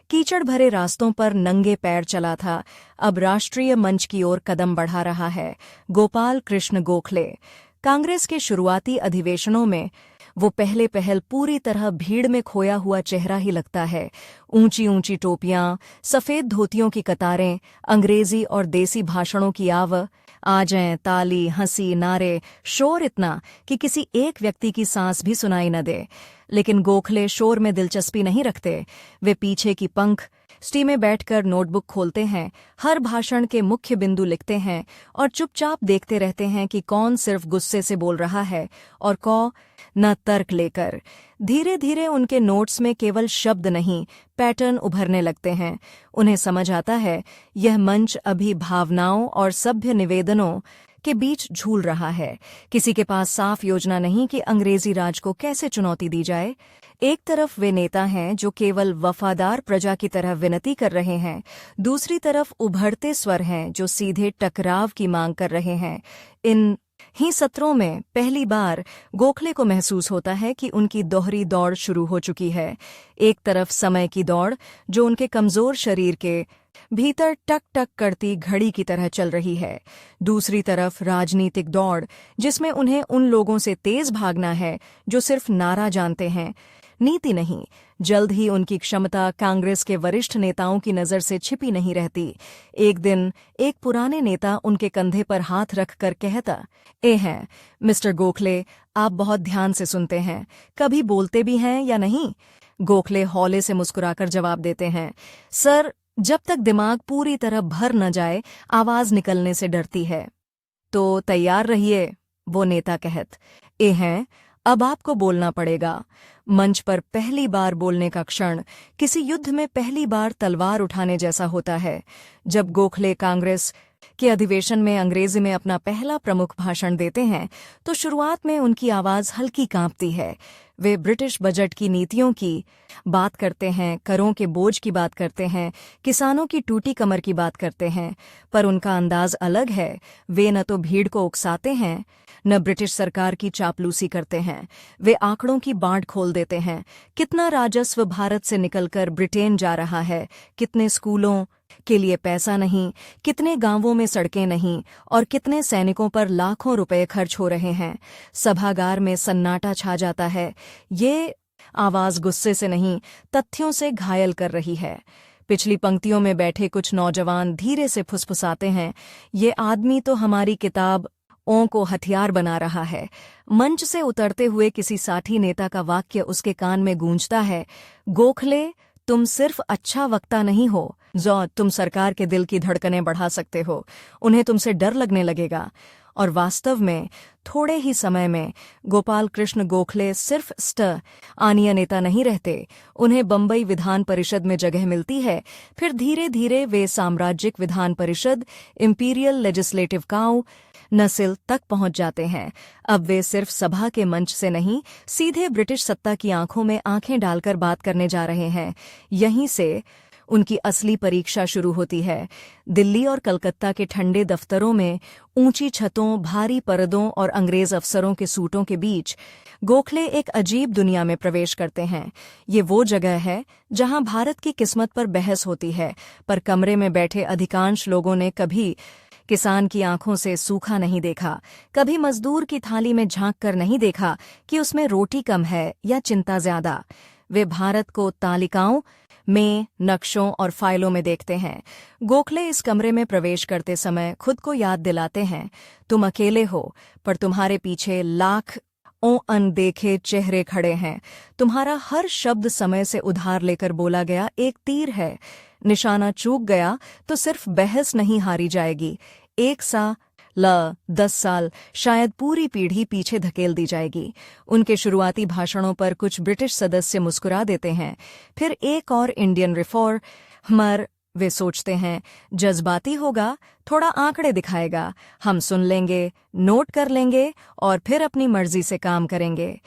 कीचड़ भरे रास्तों पर नंगे पैर चला था, अब राष्ट्रीय मंच की ओर कदम बढ़ा रहा है। गोपाल कृष्ण गोखले। कांग्रेस के शुरुआती अधिवेशनों में वो पहले पहल पूरी तरह भीड़ में खोया हुआ चेहरा ही लगता है। ऊंची ऊंची टोपियां, सफेद धोतियों की कतारें, अंग्रेजी और देसी भाषणों की आवाजें, ताली, हंसी, नारे, शोर इतना कि किसी एक व्यक्ति की सांस भी सुनाई न दे। लेकिन गोखले शोर में दिलचस्पी नहीं रखते। वे पीछे की पंक्ति में बैठकर नोटबुक खोलते हैं, हर भाषण के मुख्य बिंदु लिखते हैं और चुपचाप देखते रहते हैं कि कौन सिर्फ गुस्से से बोल रहा है और कौन न तर्क लेकर। धीरे धीरे उनके नोट्स में केवल शब्द नहीं, पैटर्न उभरने लगते हैं। उन्हें समझ आता है यह मंच अभी भावनाओं और सभ्य निवेदनों के बीच झूल रहा है। किसी के पास साफ योजना नहीं कि अंग्रेजी राज को कैसे चुनौती दी जाए। एक तरफ वे नेता हैं जो केवल वफादार प्रजा की तरह विनती कर रहे हैं, दूसरी तरफ उभरते स्वर हैं जो सीधे टकराव की मांग कर रहे हैं। इन ही सत्रों में पहली बार गोखले को महसूस होता है कि उनकी दोहरी दौड़ शुरू हो चुकी है। एक तरफ समय की दौड़ जो उनके कमजोर शरीर के भीतर टक टक करती घड़ी की तरह चल रही है, दूसरी तरफ राजनीतिक दौड़ जिसमें उन्हें उन लोगों से तेज भागना है जो सिर्फ नारा जानते हैं, नीति नहीं। जल्द ही उनकी क्षमता कांग्रेस के वरिष्ठ नेताओं की नजर से छिपी नहीं रहती। एक दिन एक पुराने नेता उनके कंधे पर हाथ रखकर कहता, हैं मिस्टर गोखले, आप बहुत ध्यान से सुनते हैं, कभी बोलते भी हैं या नहीं? गोखले हौले से मुस्कुराकर जवाब देते हैं, सर, जब तक दिमाग पूरी तरह भर न जाए आवाज निकलने से डरती है। तो तैयार रहिए, वो नेता हैं, अब आपको बोलना पड़ेगा। मंच पर पहली बार बोलने का क्षण किसी युद्ध में पहली बार तलवार उठाने जैसा होता है। जब गोखले कांग्रेस के अधिवेशन में अंग्रेजी में अपना पहला प्रमुख भाषण देते हैं तो शुरुआत में उनकी आवाज हल्की कांपती है। वे ब्रिटिश बजट की नीतियों की बात करते हैं, करों के बोझ की बात करते हैं, किसानों की टूटी कमर की बात करते हैं, पर उनका अंदाज अलग है। वे न तो भीड़ को उकसाते हैं, न ब्रिटिश सरकार की चापलूसी करते हैं। वे आंकड़ों की बांट खोल देते हैं। कितना राजस्व भारत से निकलकर ब्रिटेन जा रहा है, कितने स्कूलों के लिए पैसा नहीं, कितने गांवों में सड़कें नहीं, और कितने सैनिकों पर लाखों रुपए खर्च हो रहे हैं। सभागार में सन्नाटा छा जाता है। ये आवाज गुस्से से नहीं, तथ्यों से घायल कर रही है। पिछली पंक्तियों में बैठे कुछ नौजवान धीरे से फुसफुसाते हैं, ये आदमी तो हमारी किताब को हथियार बना रहा है। मंच से उतरते हुए किसी साथी नेता का वाक्य उसके कान में गूंजता है, गोखले, तुम सिर्फ अच्छा वक्ता नहीं हो, जो तुम सरकार के दिल की धड़कनें बढ़ा सकते हो। उन्हें तुमसे डर लगने लगेगा। और वास्तव में थोड़े ही समय में गोपाल कृष्ण गोखले सिर्फ स्थानीय नेता नहीं रहते, उन्हें बंबई विधान परिषद में जगह मिलती है। फिर धीरे धीरे वे साम्राज्यिक विधान परिषद, इंपीरियल लेजिस्लेटिव नस्ल तक पहुंच जाते हैं। अब वे सिर्फ सभा के मंच से नहीं, सीधे ब्रिटिश सत्ता की आंखों में आंखें डालकर बात करने जा रहे हैं। यहीं से उनकी असली परीक्षा शुरू होती है। दिल्ली और कलकत्ता के ठंडे दफ्तरों में, ऊंची छतों, भारी पर्दों और अंग्रेज अफसरों के सूटों के बीच गोखले एक अजीब दुनिया में प्रवेश करते हैं। ये वो जगह है जहां भारत की किस्मत पर बहस होती है, पर कमरे में बैठे अधिकांश लोगों ने कभी किसान की आंखों से सूखा नहीं देखा, कभी मजदूर की थाली में झांक कर नहीं देखा कि उसमें रोटी कम है या चिंता ज्यादा। वे भारत को तालिकाओं में, नक्शों और फाइलों में देखते हैं। गोखले इस कमरे में प्रवेश करते समय खुद को याद दिलाते हैं, तुम अकेले हो, पर तुम्हारे पीछे लाखों अनदेखे चेहरे खड़े हैं। तुम्हारा हर शब्द समय से उधार लेकर बोला गया एक तीर है। निशाना चूक गया तो सिर्फ बहस नहीं हारी जाएगी, 10 साल, शायद पूरी पीढ़ी पीछे धकेल दी जाएगी। उनके शुरुआती भाषणों पर कुछ ब्रिटिश सदस्य मुस्कुरा देते हैं, फिर एक और इंडियन रिफॉर्मर, वे सोचते हैं जज्बाती होगा, थोड़ा आंकड़े दिखाएगा, हम सुन लेंगे, नोट कर लेंगे और फिर अपनी मर्जी से काम करेंगे।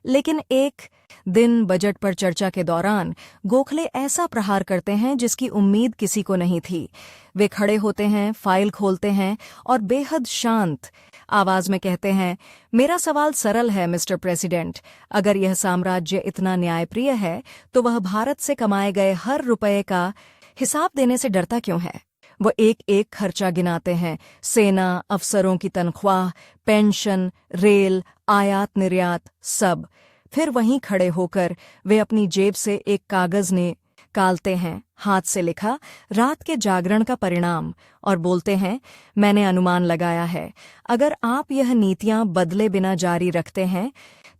लेकिन एक दिन बजट पर चर्चा के दौरान गोखले ऐसा प्रहार करते हैं जिसकी उम्मीद किसी को नहीं थी। वे खड़े होते हैं, फाइल खोलते हैं और बेहद शांत आवाज में कहते हैं, मेरा सवाल सरल है मिस्टर प्रेसिडेंट, अगर यह साम्राज्य इतना न्यायप्रिय है तो वह भारत से कमाए गए हर रुपये का हिसाब देने से डरता क्यों है? वो एक एक खर्चा गिनाते हैं, सेना, अफसरों की तनख्वाह, पेंशन, रेल, आयात निर्यात, सब। फिर वहीं खड़े होकर वे अपनी जेब से एक कागज निकालते हैं, हाथ से लिखा, रात के जागरण का परिणाम, और बोलते हैं, मैंने अनुमान लगाया है, अगर आप यह नीतियां बदले बिना जारी रखते हैं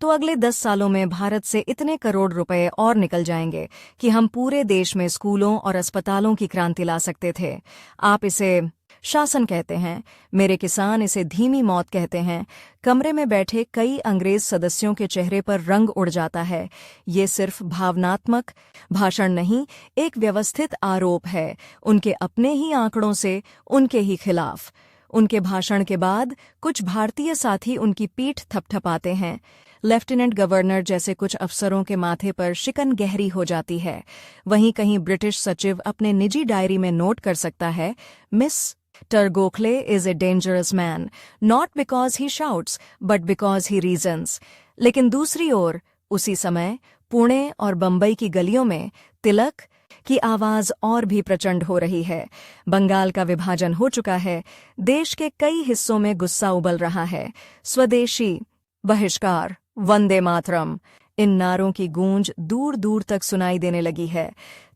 तो अगले 10 सालों में भारत से इतने करोड़ रुपए और निकल जाएंगे कि हम पूरे देश में स्कूलों और अस्पतालों की क्रांति ला सकते थे। आप इसे शासन कहते हैं, मेरे किसान इसे धीमी मौत कहते हैं। कमरे में बैठे कई अंग्रेज सदस्यों के चेहरे पर रंग उड़ जाता है। ये सिर्फ भावनात्मक भाषण नहीं, एक व्यवस्थित आरोप है, उनके अपने ही आंकड़ों से, उनके ही खिलाफ। उनके भाषण के बाद कुछ भारतीय साथी उनकी पीठ थपथपाते हैं। लेफ्टिनेंट गवर्नर जैसे कुछ अफसरों के माथे पर शिकन गहरी हो जाती है। वहीं कहीं ब्रिटिश सचिव अपने निजी डायरी में नोट कर सकता है, Mister Gokhale is a dangerous man, not because he shouts but because he reasons. लेकिन दूसरी ओर उसी समय पुणे और बंबई की गलियों में तिलक की आवाज और भी प्रचंड हो रही है। बंगाल का विभाजन हो चुका है, देश के कई हिस्सों में गुस्सा उबल रहा है। स्वदेशी, बहिष्कार, वंदे मातरम, इन नारों की गूंज दूर दूर तक सुनाई देने लगी है।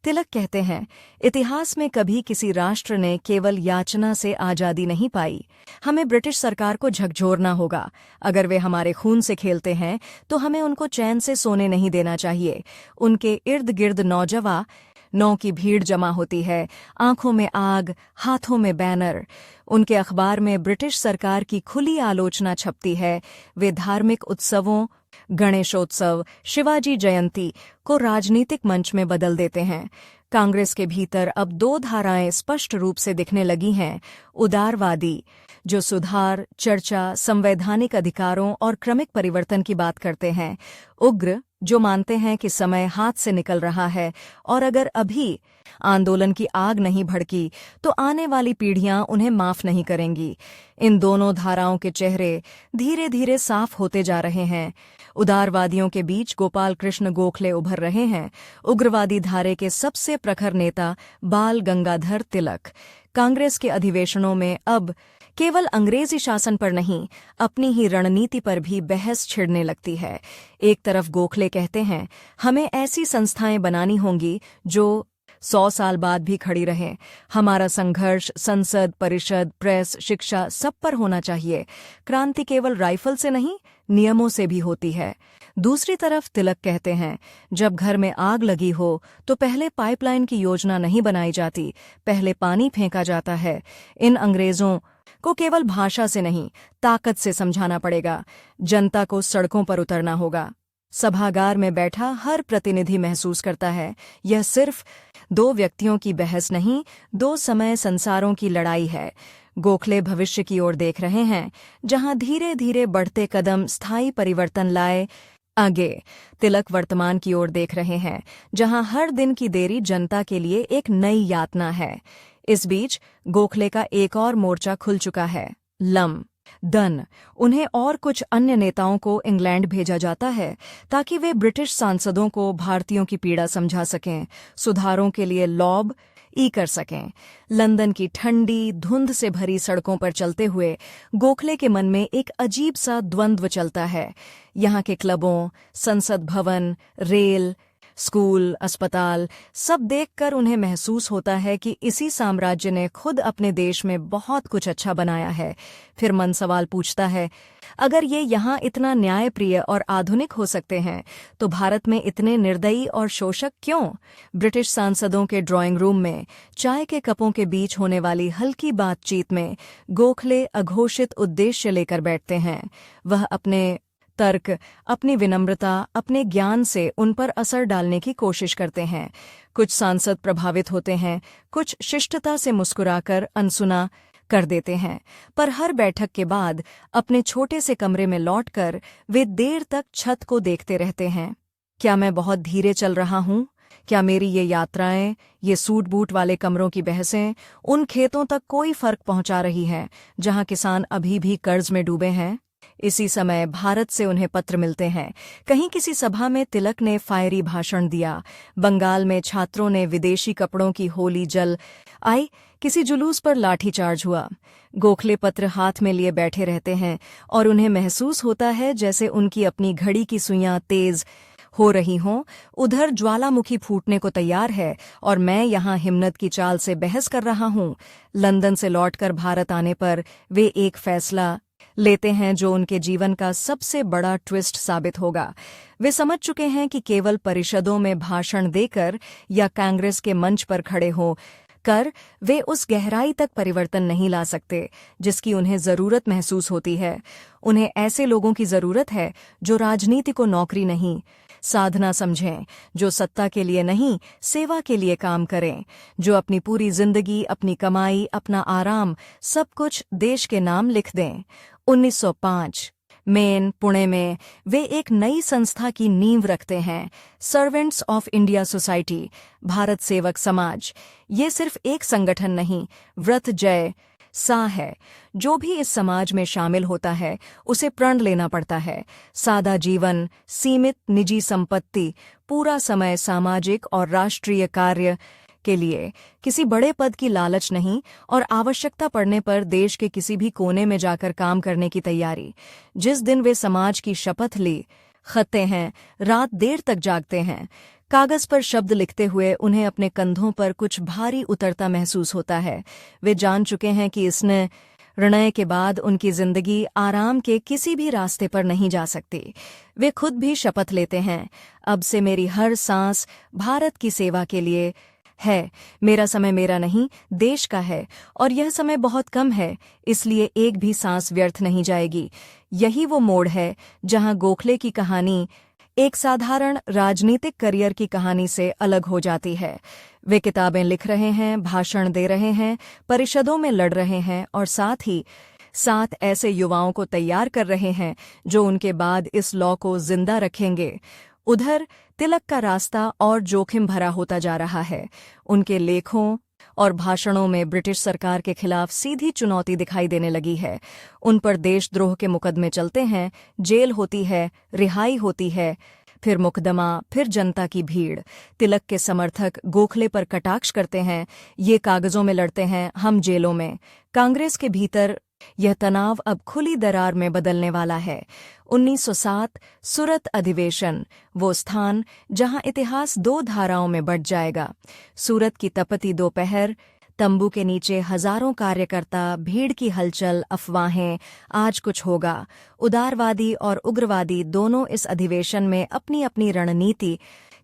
तिलक कहते हैं, इतिहास में कभी किसी राष्ट्र ने केवल याचना से आजादी नहीं पाई। हमें ब्रिटिश सरकार को झकझोरना होगा। अगर वे हमारे खून से खेलते हैं तो हमें उनको चैन से सोने नहीं देना चाहिए। उनके इर्द गिर्द नौ की भीड़ जमा होती है, आंखों में आग, हाथों में बैनर। उनके अखबार में ब्रिटिश सरकार की खुली आलोचना छपती है। वे धार्मिक उत्सवों, गणेशोत्सव, शिवाजी जयंती को राजनीतिक मंच में बदल देते हैं। कांग्रेस के भीतर अब 2 धाराएं स्पष्ट रूप से दिखने लगी हैं। उदारवादी, जो सुधार, चर्चा, संवैधानिक अधिकारों और क्रमिक परिवर्तन की बात करते हैं। उग्र, जो मानते हैं कि समय हाथ से निकल रहा है और अगर अभी आंदोलन की आग नहीं भड़की तो आने वाली पीढ़ियां उन्हें माफ नहीं करेंगी। इन दोनों धाराओं के चेहरे धीरे धीरे साफ होते जा रहे हैं। उदारवादियों के बीच गोपाल कृष्ण गोखले उभर रहे हैं, उग्रवादी धारे के सबसे प्रखर नेता बाल गंगाधर तिलक। कांग्रेस के अधिवेशनों में अब केवल अंग्रेजी शासन पर नहीं, अपनी ही रणनीति पर भी बहस छिड़ने लगती है। एक तरफ गोखले कहते हैं, हमें ऐसी संस्थाएं बनानी होंगी जो 100 साल बाद भी खड़ी रहें। हमारा संघर्ष संसद, परिषद, प्रेस, शिक्षा सब पर होना चाहिए। क्रांति केवल राइफल से नहीं, नियमों से भी होती है। दूसरी तरफ तिलक कहते हैं, जब घर में आग लगी हो तो पहले पाइपलाइन की योजना नहीं बनाई जाती, पहले पानी फेंका जाता है। इन अंग्रेजों को केवल भाषा से नहीं, ताकत से समझाना पड़ेगा। जनता को सड़कों पर उतरना होगा। सभागार में बैठा हर प्रतिनिधि महसूस करता है, यह सिर्फ 2 व्यक्तियों की बहस नहीं, 2 समय संसारों की लड़ाई है। गोखले भविष्य की ओर देख रहे हैं, जहां धीरे धीरे बढ़ते कदम स्थायी परिवर्तन लाए। आगे तिलक वर्तमान की ओर देख रहे हैं, जहां हर दिन की देरी जनता के लिए एक नई यातना है। इस बीच गोखले का एक और मोर्चा खुल चुका है, लम दन। उन्हें और कुछ अन्य नेताओं को इंग्लैंड भेजा जाता है ताकि वे ब्रिटिश सांसदों को भारतीयों की पीड़ा समझा सकें, सुधारों के लिए लॉब कर सकें। लंदन की ठंडी धुंध से भरी सड़कों पर चलते हुए गोखले के मन में एक अजीब सा द्वंद्व चलता है। यहाँ के क्लबों, संसद भवन, रेल, स्कूल, अस्पताल सब देखकर उन्हें महसूस होता है कि इसी साम्राज्य ने खुद अपने देश में बहुत कुछ अच्छा बनाया है। फिर मन सवाल पूछता है, अगर ये यहाँ इतना न्यायप्रिय और आधुनिक हो सकते हैं तो भारत में इतने निर्दयी और शोषक क्यों? ब्रिटिश सांसदों के ड्राइंग रूम में चाय के कपों के बीच होने वाली हल्की बातचीत में गोखले अघोषित उद्देश्य लेकर बैठते हैं। वह अपने तर्क, अपनी विनम्रता, अपने ज्ञान से उन पर असर डालने की कोशिश करते हैं। कुछ सांसद प्रभावित होते हैं, कुछ शिष्टता से मुस्कुराकर अनसुना कर देते हैं, पर हर बैठक के बाद अपने छोटे से कमरे में लौटकर वे देर तक छत को देखते रहते हैं। क्या मैं बहुत धीरे चल रहा हूँ? क्या मेरी ये यात्राएं, ये सूट बूट वाले कमरों की बहसें उन खेतों तक कोई फर्क पहुंचा रही हैं जहां किसान अभी भी कर्ज में डूबे हैं? इसी समय भारत से उन्हें पत्र मिलते हैं। कहीं किसी सभा में तिलक ने फायरी भाषण दिया, बंगाल में छात्रों ने विदेशी कपड़ों की होली जल आई, किसी जुलूस पर लाठीचार्ज हुआ। गोखले पत्र हाथ में लिए बैठे रहते हैं और उन्हें महसूस होता है जैसे उनकी अपनी घड़ी की सुइयां तेज हो रही हों। उधर ज्वालामुखी फूटने को तैयार है और मैं यहाँ हिम्मत की चाल से बहस कर रहा हूँ। लंदन से लौटकर भारत आने पर वे एक फैसला लेते हैं जो उनके जीवन का सबसे बड़ा ट्विस्ट साबित होगा। वे समझ चुके हैं कि केवल परिषदों में भाषण देकर या कांग्रेस के मंच पर खड़े हो कर वे उस गहराई तक परिवर्तन नहीं ला सकते जिसकी उन्हें जरूरत महसूस होती है। उन्हें ऐसे लोगों की जरूरत है जो राजनीति को नौकरी नहीं, साधना समझें, जो सत्ता के लिए नहीं, सेवा के लिए काम करें, जो अपनी पूरी जिंदगी, अपनी कमाई, अपना आराम सब कुछ देश के नाम लिख दें। 1905 मेन, पुणे में वे एक नई संस्था की नींव रखते हैं, servants of India society, Bharat सेवक समाज। ये सिर्फ एक संगठन नहीं, व्रत जय सा है। जो भी इस समाज में शामिल होता है उसे प्रण लेना पड़ता है, सादा जीवन, सीमित निजी संपत्ति, पूरा समय सामाजिक और राष्ट्रीय कार्य के लिए, किसी बड़े पद की लालच नहीं और आवश्यकता पड़ने पर देश के किसी भी कोने में जाकर काम करने की तैयारी। जिस दिन वे समाज की शपथ ली, खते हैं, रात देर तक जागते हैं, कागज पर शब्द लिखते हुए उन्हें अपने कंधों पर कुछ भारी उतरता महसूस होता है। वे जान चुके हैं कि इस निर्णय के बाद उनकी जिंदगी आराम के किसी भी रास्ते पर नहीं जा सकती। वे खुद भी शपथ लेते हैं, अब से मेरी हर सांस भारत की सेवा के लिए है। मेरा समय मेरा नहीं, देश का है, और यह समय बहुत कम है, इसलिए एक भी सांस व्यर्थ नहीं जाएगी। यही वो मोड़ है जहां गोखले की कहानी एक साधारण राजनीतिक करियर की कहानी से अलग हो जाती है। वे किताबें लिख रहे हैं, भाषण दे रहे हैं, परिषदों में लड़ रहे हैं और साथ ही साथ ऐसे युवाओं को तैयार कर रहे हैं जो उनके बाद इस लॉ को जिंदा रखेंगे। उधर तिलक का रास्ता और जोखिम भरा होता जा रहा है। उनके लेखों और भाषणों में ब्रिटिश सरकार के खिलाफ सीधी चुनौती दिखाई देने लगी है। उन पर देशद्रोह के मुकदमे चलते हैं, जेल होती है, रिहाई होती है, फिर मुकदमा, फिर जनता की भीड़। तिलक के समर्थक गोखले पर कटाक्ष करते हैं, ये कागजों में लड़ते हैं, हम जेलों में। कांग्रेस के भीतर यह तनाव अब खुली दरार में बदलने वाला है। 1907 सूरत अधिवेशन, वो स्थान जहां इतिहास दो धाराओं में बंट जाएगा। सूरत की तपती दोपहर, तंबू के नीचे हजारों कार्यकर्ता, भीड़ की हलचल, अफवाहें, आज कुछ होगा। उदारवादी और उग्रवादी दोनों इस अधिवेशन में अपनी अपनी रणनीति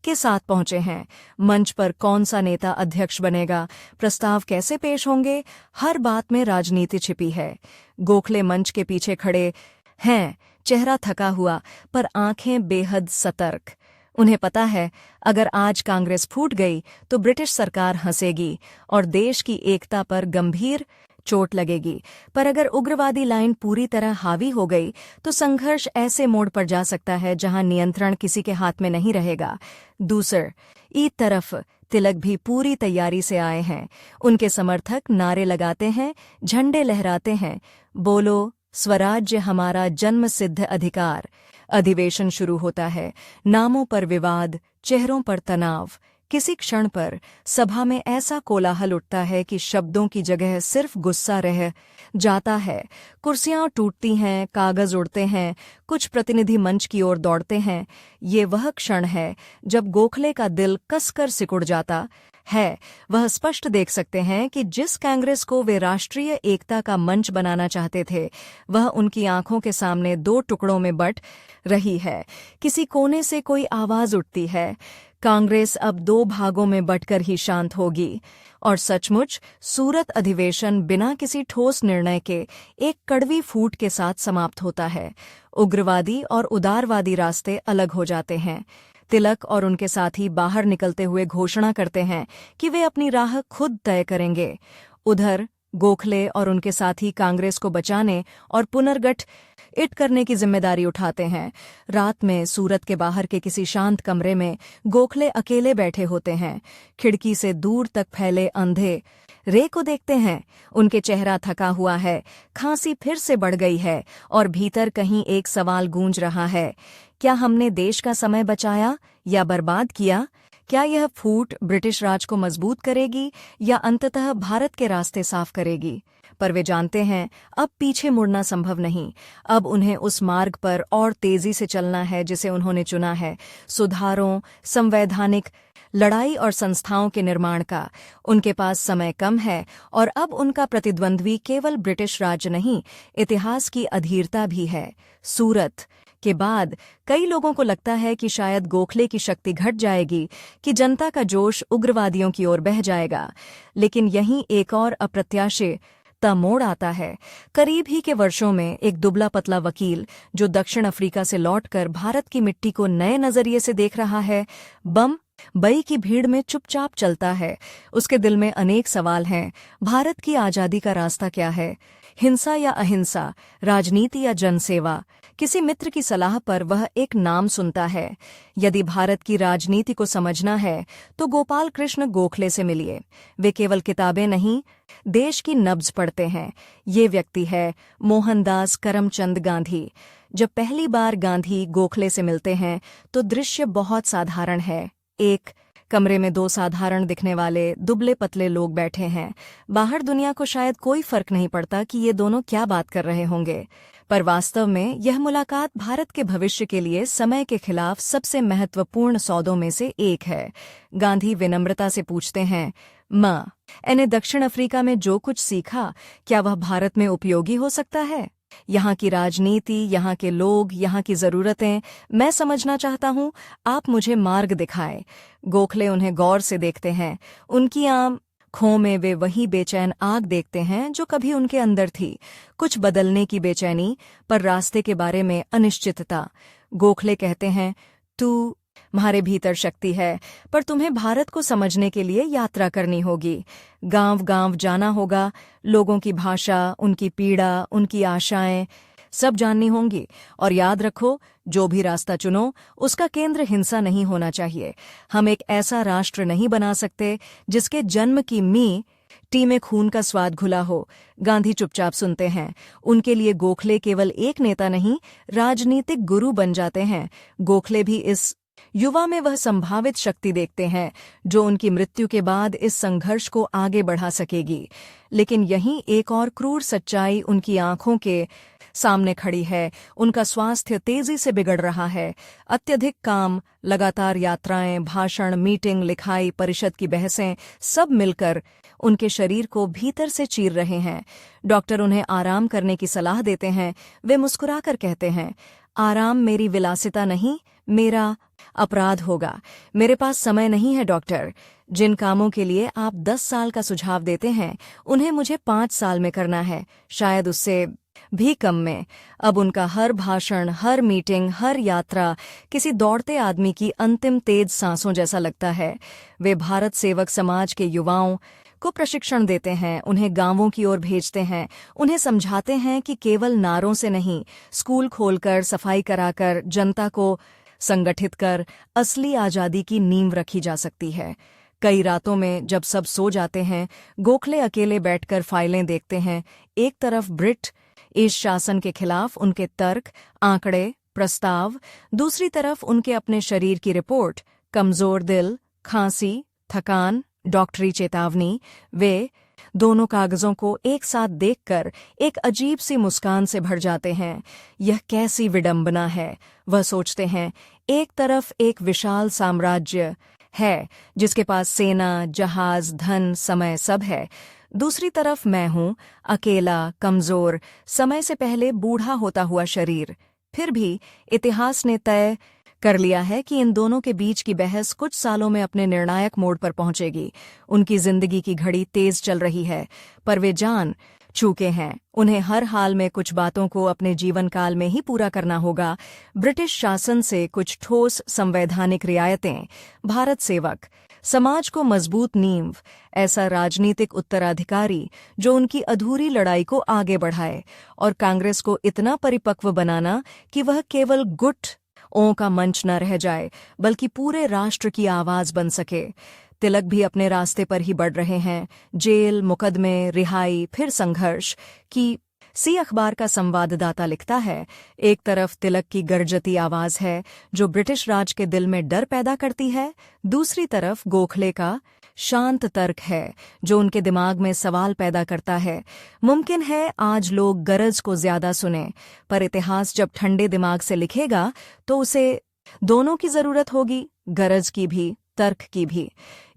के साथ पहुंचे हैं। मंच पर कौन सा नेता अध्यक्ष बनेगा, प्रस्ताव कैसे पेश होंगे, हर बात में राजनीति छिपी है। गोखले मंच के पीछे खड़े हैं, चेहरा थका हुआ पर आंखें बेहद सतर्क। उन्हें पता है, अगर आज कांग्रेस फूट गई तो ब्रिटिश सरकार हंसेगी और देश की एकता पर गंभीर चोट लगेगी, पर अगर उग्रवादी लाइन पूरी तरह हावी हो गई तो संघर्ष ऐसे मोड़ पर जा सकता है जहां नियंत्रण किसी के हाथ में नहीं रहेगा। दूसरी तरफ तिलक भी पूरी तैयारी से आए हैं। उनके समर्थक नारे लगाते हैं, झंडे लहराते हैं, बोलो स्वराज्य हमारा जन्मसिद्ध अधिकार। अधिवेशन शुरू होता है। नामों पर विवाद, चेहरों पर तनाव। किसी क्षण पर सभा में ऐसा कोलाहल उठता है कि शब्दों की जगह सिर्फ गुस्सा रह जाता है। कुर्सियां टूटती हैं, कागज उड़ते हैं, कुछ प्रतिनिधि मंच की ओर दौड़ते हैं। ये वह क्षण है जब गोखले का दिल कसकर सिकुड़ जाता है। वह स्पष्ट देख सकते हैं कि जिस कांग्रेस को वे राष्ट्रीय एकता का मंच बनाना चाहते थे, वह उनकी आंखों के सामने दो टुकड़ों में बंट रही है। किसी कोने से कोई आवाज उठती है, कांग्रेस अब दो भागों में बंटकर ही शांत होगी। और सचमुच सूरत अधिवेशन बिना किसी ठोस निर्णय के एक कड़वी फूट के साथ समाप्त होता है। उग्रवादी और उदारवादी रास्ते अलग हो जाते हैं। तिलक और उनके साथी बाहर निकलते हुए घोषणा करते हैं कि वे अपनी राह खुद तय करेंगे। उधर गोखले और उनके साथी कांग्रेस को बचाने और पुनर्गठित करने की जिम्मेदारी उठाते हैं। रात में सूरत के बाहर के किसी शांत कमरे में गोखले अकेले बैठे होते हैं। खिड़की से दूर तक फैले अंधेरे को देखते हैं। उनके चेहरा थका हुआ है, खांसी फिर से बढ़ गई है और भीतर कहीं एक सवाल गूंज रहा है, क्या हमने देश का समय बचाया या बर्बाद किया? क्या यह फूट ब्रिटिश राज को मजबूत करेगी या अंततः भारत के रास्ते साफ करेगी? पर वे जानते हैं अब पीछे मुड़ना संभव नहीं। अब उन्हें उस मार्ग पर और तेजी से चलना है जिसे उन्होंने चुना है, सुधारों, संवैधानिक लड़ाई और संस्थाओं के निर्माण का। उनके पास समय कम है और अब उनका प्रतिद्वंद्वी केवल ब्रिटिश राज नहीं, इतिहास की अधीरता भी है। सूरत के बाद कई लोगों को लगता है कि शायद गोखले की शक्ति घट जाएगी, कि जनता का जोश उग्रवादियों की ओर बह जाएगा। लेकिन यहीं एक और अप्रत्याशित मोड़ आता है। करीब ही के वर्षों में एक दुबला पतला वकील जो दक्षिण अफ्रीका से लौटकर भारत की मिट्टी को नए नजरिए से देख रहा है, बई की भीड़ में चुपचाप चलता है। उसके दिल में अनेक सवाल हैं। भारत की आजादी का रास्ता क्या है? हिंसा या अहिंसा, राजनीति या जनसेवा? किसी मित्र की सलाह पर वह एक नाम सुनता है। यदि भारत की राजनीति को समझना है तो गोपाल कृष्ण गोखले से मिलिए। वे केवल किताबें नहीं, देश की नब्ज पढ़ते हैं। ये व्यक्ति है मोहनदास करमचंद गांधी। जब पहली बार गांधी गोखले से मिलते हैं तो दृश्य बहुत साधारण है। एक कमरे में दो साधारण दिखने वाले दुबले पतले लोग बैठे हैं। बाहर दुनिया को शायद कोई फर्क नहीं पड़ता कि ये दोनों क्या बात कर रहे होंगे, पर वास्तव में यह मुलाकात भारत के भविष्य के लिए समय के खिलाफ सबसे महत्वपूर्ण सौदों में से एक है। गांधी विनम्रता से पूछते हैं, मैंने दक्षिण अफ्रीका में जो कुछ सीखा, क्या वह भारत में उपयोगी हो सकता है? यहाँ की राजनीति, यहाँ के लोग, यहाँ की जरूरतें मैं समझना चाहता हूँ, आप मुझे मार्ग दिखाएं। गोखले उन्हें गौर से देखते हैं। उनकी आंखों में वे वही बेचैन आग देखते हैं जो कभी उनके अंदर थी, कुछ बदलने की बेचैनी, पर रास्ते के बारे में अनिश्चितता। गोखले कहते हैं, तुम्हारे भीतर शक्ति है, पर तुम्हें भारत को समझने के लिए यात्रा करनी होगी। गांव-गांव जाना होगा, लोगों की भाषा, उनकी पीड़ा, उनकी आशाएं सब जाननी होंगी। और याद रखो, जो भी रास्ता चुनो उसका केंद्र हिंसा नहीं होना चाहिए। हम एक ऐसा राष्ट्र नहीं बना सकते जिसके जन्म की मिट्टी में खून का स्वाद घुला हो। गांधी चुपचाप सुनते हैं। उनके लिए गोखले केवल एक नेता नहीं, राजनीतिक गुरु बन जाते हैं। गोखले भी इस युवा में वह संभावित शक्ति देखते हैं जो उनकी मृत्यु के बाद इस संघर्ष को आगे बढ़ा सकेगी। लेकिन यहीं एक और क्रूर सच्चाई उनकी आंखों के सामने खड़ी है। उनका स्वास्थ्य तेजी से बिगड़ रहा है। अत्यधिक काम, लगातार यात्राएं, भाषण, मीटिंग, लिखाई, परिषद की बहसें सब मिलकर उनके शरीर को भीतर से चीर रहे हैं। डॉक्टर उन्हें आराम करने की सलाह देते हैं। वे मुस्कुराकर कहते हैं, आराम मेरी विलासिता नहीं, मेरा अपराध होगा। मेरे पास समय नहीं है डॉक्टर। जिन कामों के लिए आप 10 साल का सुझाव देते हैं, उन्हें मुझे 5 साल में करना है, शायद उससे भी कम में। अब उनका हर भाषण, हर मीटिंग, हर यात्रा किसी दौड़ते आदमी की अंतिम तेज सांसों जैसा लगता है। वे भारत सेवक समाज के युवाओं को प्रशिक्षण देते हैं, उन्हें गांवों की ओर भेजते हैं, उन्हें समझाते हैं कि केवल नारों से नहीं, स्कूल खोलकर, सफाई कराकर, जनता को संगठित कर असली आजादी की नींव रखी जा सकती है। कई रातों में जब सब सो जाते हैं, गोखले अकेले बैठकर फाइलें देखते हैं। एक तरफ ब्रिटिश शासन के खिलाफ उनके तर्क, आंकड़े, प्रस्ताव, दूसरी तरफ उनके अपने शरीर की रिपोर्ट, कमजोर दिल, खांसी, थकान, डॉक्टरी चेतावनी। वे दोनों कागजों को एक साथ देखकर एक अजीब सी मुस्कान से भर जाते हैं। यह कैसी विडंबना है, वह सोचते हैं। एक तरफ एक विशाल साम्राज्य है जिसके पास सेना, जहाज, धन, समय सब है। दूसरी तरफ मैं हूं, अकेला, कमजोर, समय से पहले बूढ़ा होता हुआ शरीर। फिर भी इतिहास ने तय कर लिया है कि इन दोनों के बीच की बहस कुछ सालों में अपने निर्णायक मोड़ पर पहुंचेगी। उनकी जिंदगी की घड़ी तेज चल रही है, पर वे जान चूके हैं उन्हें हर हाल में कुछ बातों को अपने जीवन काल में ही पूरा करना होगा। ब्रिटिश शासन से कुछ ठोस संवैधानिक रियायतें, भारत सेवक, समाज को मजबूत नींव, ऐसा राजनीतिक उत्तराधिकारी जो उनकी अधूरी लड़ाई को आगे बढ़ाए, और कांग्रेस को इतना परिपक्व बनाना कि वह केवल गुटों का मंच न रह जाए बल्कि पूरे राष्ट्र की आवाज बन सके। तिलक भी अपने रास्ते पर ही बढ़ रहे हैं। जेल, मुकदमे, रिहाई, फिर संघर्ष की सी अखबार का संवाददाता लिखता है, एक तरफ तिलक की गरजती आवाज है जो ब्रिटिश राज के दिल में डर पैदा करती है, दूसरी तरफ गोखले का शांत तर्क है जो उनके दिमाग में सवाल पैदा करता है। मुमकिन है आज लोग गरज को ज्यादा सुने, पर इतिहास जब ठंडे दिमाग से लिखेगा तो उसे दोनों की जरूरत होगी, गरज की भी, तर्क की भी।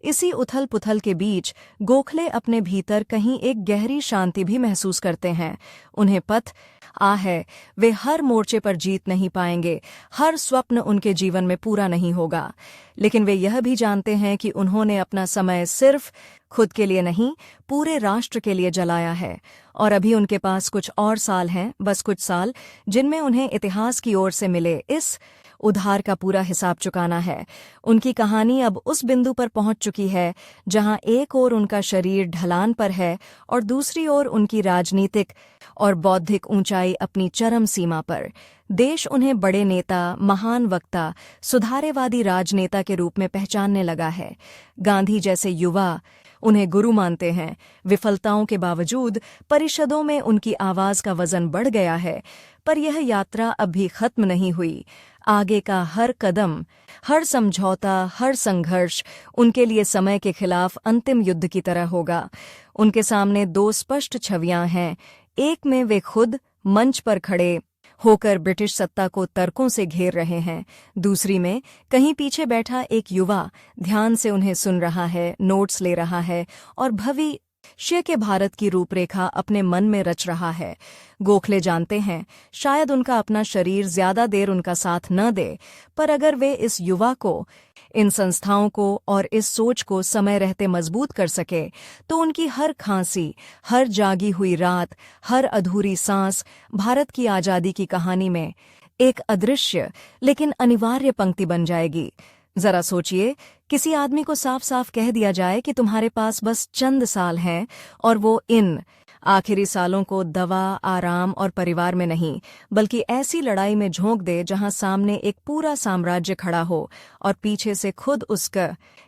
इसी उथल पुथल के बीच गोखले अपने भीतर कहीं एक गहरी शांति भी महसूस करते हैं। उन्हें पता है वे हर मोर्चे पर जीत नहीं पाएंगे, हर स्वप्न उनके जीवन में पूरा नहीं होगा, लेकिन वे यह भी जानते हैं कि उन्होंने अपना समय सिर्फ खुद के लिए नहीं, पूरे राष्ट्र के लिए जलाया है। और अभी उनके पास कुछ और साल हैं, बस कुछ साल, जिनमें उन्हें इतिहास की ओर से मिले इस उधार का पूरा हिसाब चुकाना है। उनकी कहानी अब उस बिंदु पर पहुंच चुकी है जहां एक ओर उनका शरीर ढलान पर है और दूसरी ओर उनकी राजनीतिक और बौद्धिक ऊंचाई अपनी चरम सीमा पर। देश उन्हें बड़े नेता, महान वक्ता, सुधारेवादी राजनेता के रूप में पहचानने लगा है। गांधी जैसे युवा उन्हें गुरु मानते हैं। विफलताओं के बावजूद परिषदों में उनकी आवाज का वजन बढ़ गया है, पर यह यात्रा अब भी खत्म नहीं हुई। आगे का हर कदम, हर समझौता, हर संघर्ष उनके लिए समय के खिलाफ अंतिम युद्ध की तरह होगा। उनके सामने दो स्पष्ट छवियां हैं। एक में वे खुद मंच पर खड़े होकर ब्रिटिश सत्ता को तर्कों से घेर रहे हैं, दूसरी में कहीं पीछे बैठा एक युवा ध्यान से उन्हें सुन रहा है, नोट्स ले रहा है और भविष्य के भारत की रूपरेखा अपने मन में रच रहा है। गोखले जानते हैं शायद उनका अपना शरीर ज्यादा देर उनका साथ न दे, पर अगर वे इस युवा को, इन संस्थाओं को और इस सोच को समय रहते मजबूत कर सके तो उनकी हर खांसी, हर जागी हुई रात, हर अधूरी सांस भारत की आजादी की कहानी में एक अदृश्य लेकिन अनिवार्य पंक्ति बन जाएगी। जरा सोचिए, किसी आदमी को साफ साफ कह दिया जाए कि तुम्हारे पास बस चंद साल हैं और वो इन आखिरी सालों को दवा, आराम और परिवार में नहीं बल्कि ऐसी लड़ाई में झोंक दे जहां सामने एक पूरा साम्राज्य खड़ा हो और पीछे से खुद उसका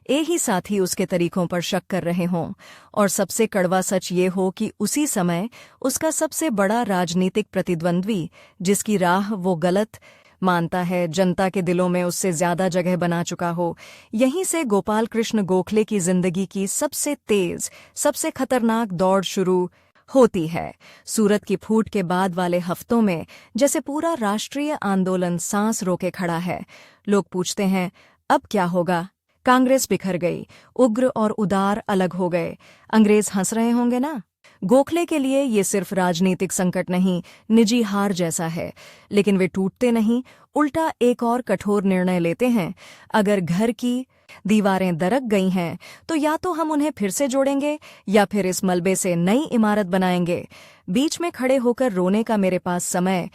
एक ही साथी उसके तरीकों पर शक कर रहे हों। और सबसे कड़वा सच ये हो कि उसी समय उसका सबसे बड़ा राजनीतिक प्रतिद्वंद्वी, जिसकी राह वो गलत मानता है, जनता के दिलों में उससे ज्यादा जगह बना चुका हो। यहीं से गोपाल कृष्ण गोखले की जिंदगी की सबसे तेज, सबसे खतरनाक दौड़ शुरू होती है। सूरत की फूट के बाद वाले हफ्तों में जैसे पूरा राष्ट्रीय आंदोलन सांस रोके खड़ा है। लोग पूछते हैं, अब क्या होगा? कांग्रेस बिखर गई, उग्र और उदार अलग हो गए, अंग्रेज हंस रहे होंगे ना? गोखले के लिए ये सिर्फ राजनीतिक संकट नहीं, निजी हार जैसा है। लेकिन वे टूटते नहीं, उल्टा एक और कठोर निर्णय लेते हैं। अगर घर की दीवारें दरक गई हैं तो या तो हम उन्हें फिर से जोड़ेंगे या फिर इस मलबे से नई इमारत बनाएंगे। बीच में खड़े होकर रोने का मेरे पास समय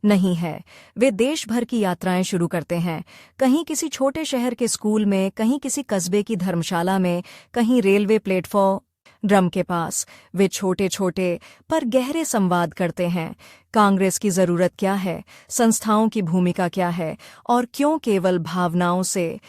नहीं है। वे देश भर की यात्राएं शुरू करते हैं, कहीं किसी छोटे शहर के स्कूल में, कहीं किसी कस्बे की धर्मशाला में, कहीं रेलवे प्लेटफॉर्म ड्रम के पास वे छोटे छोटे पर गहरे संवाद करते हैं। कांग्रेस की जरूरत क्या है, संस्थाओं की भूमिका क्या है, और क्यों केवल भावनाओं से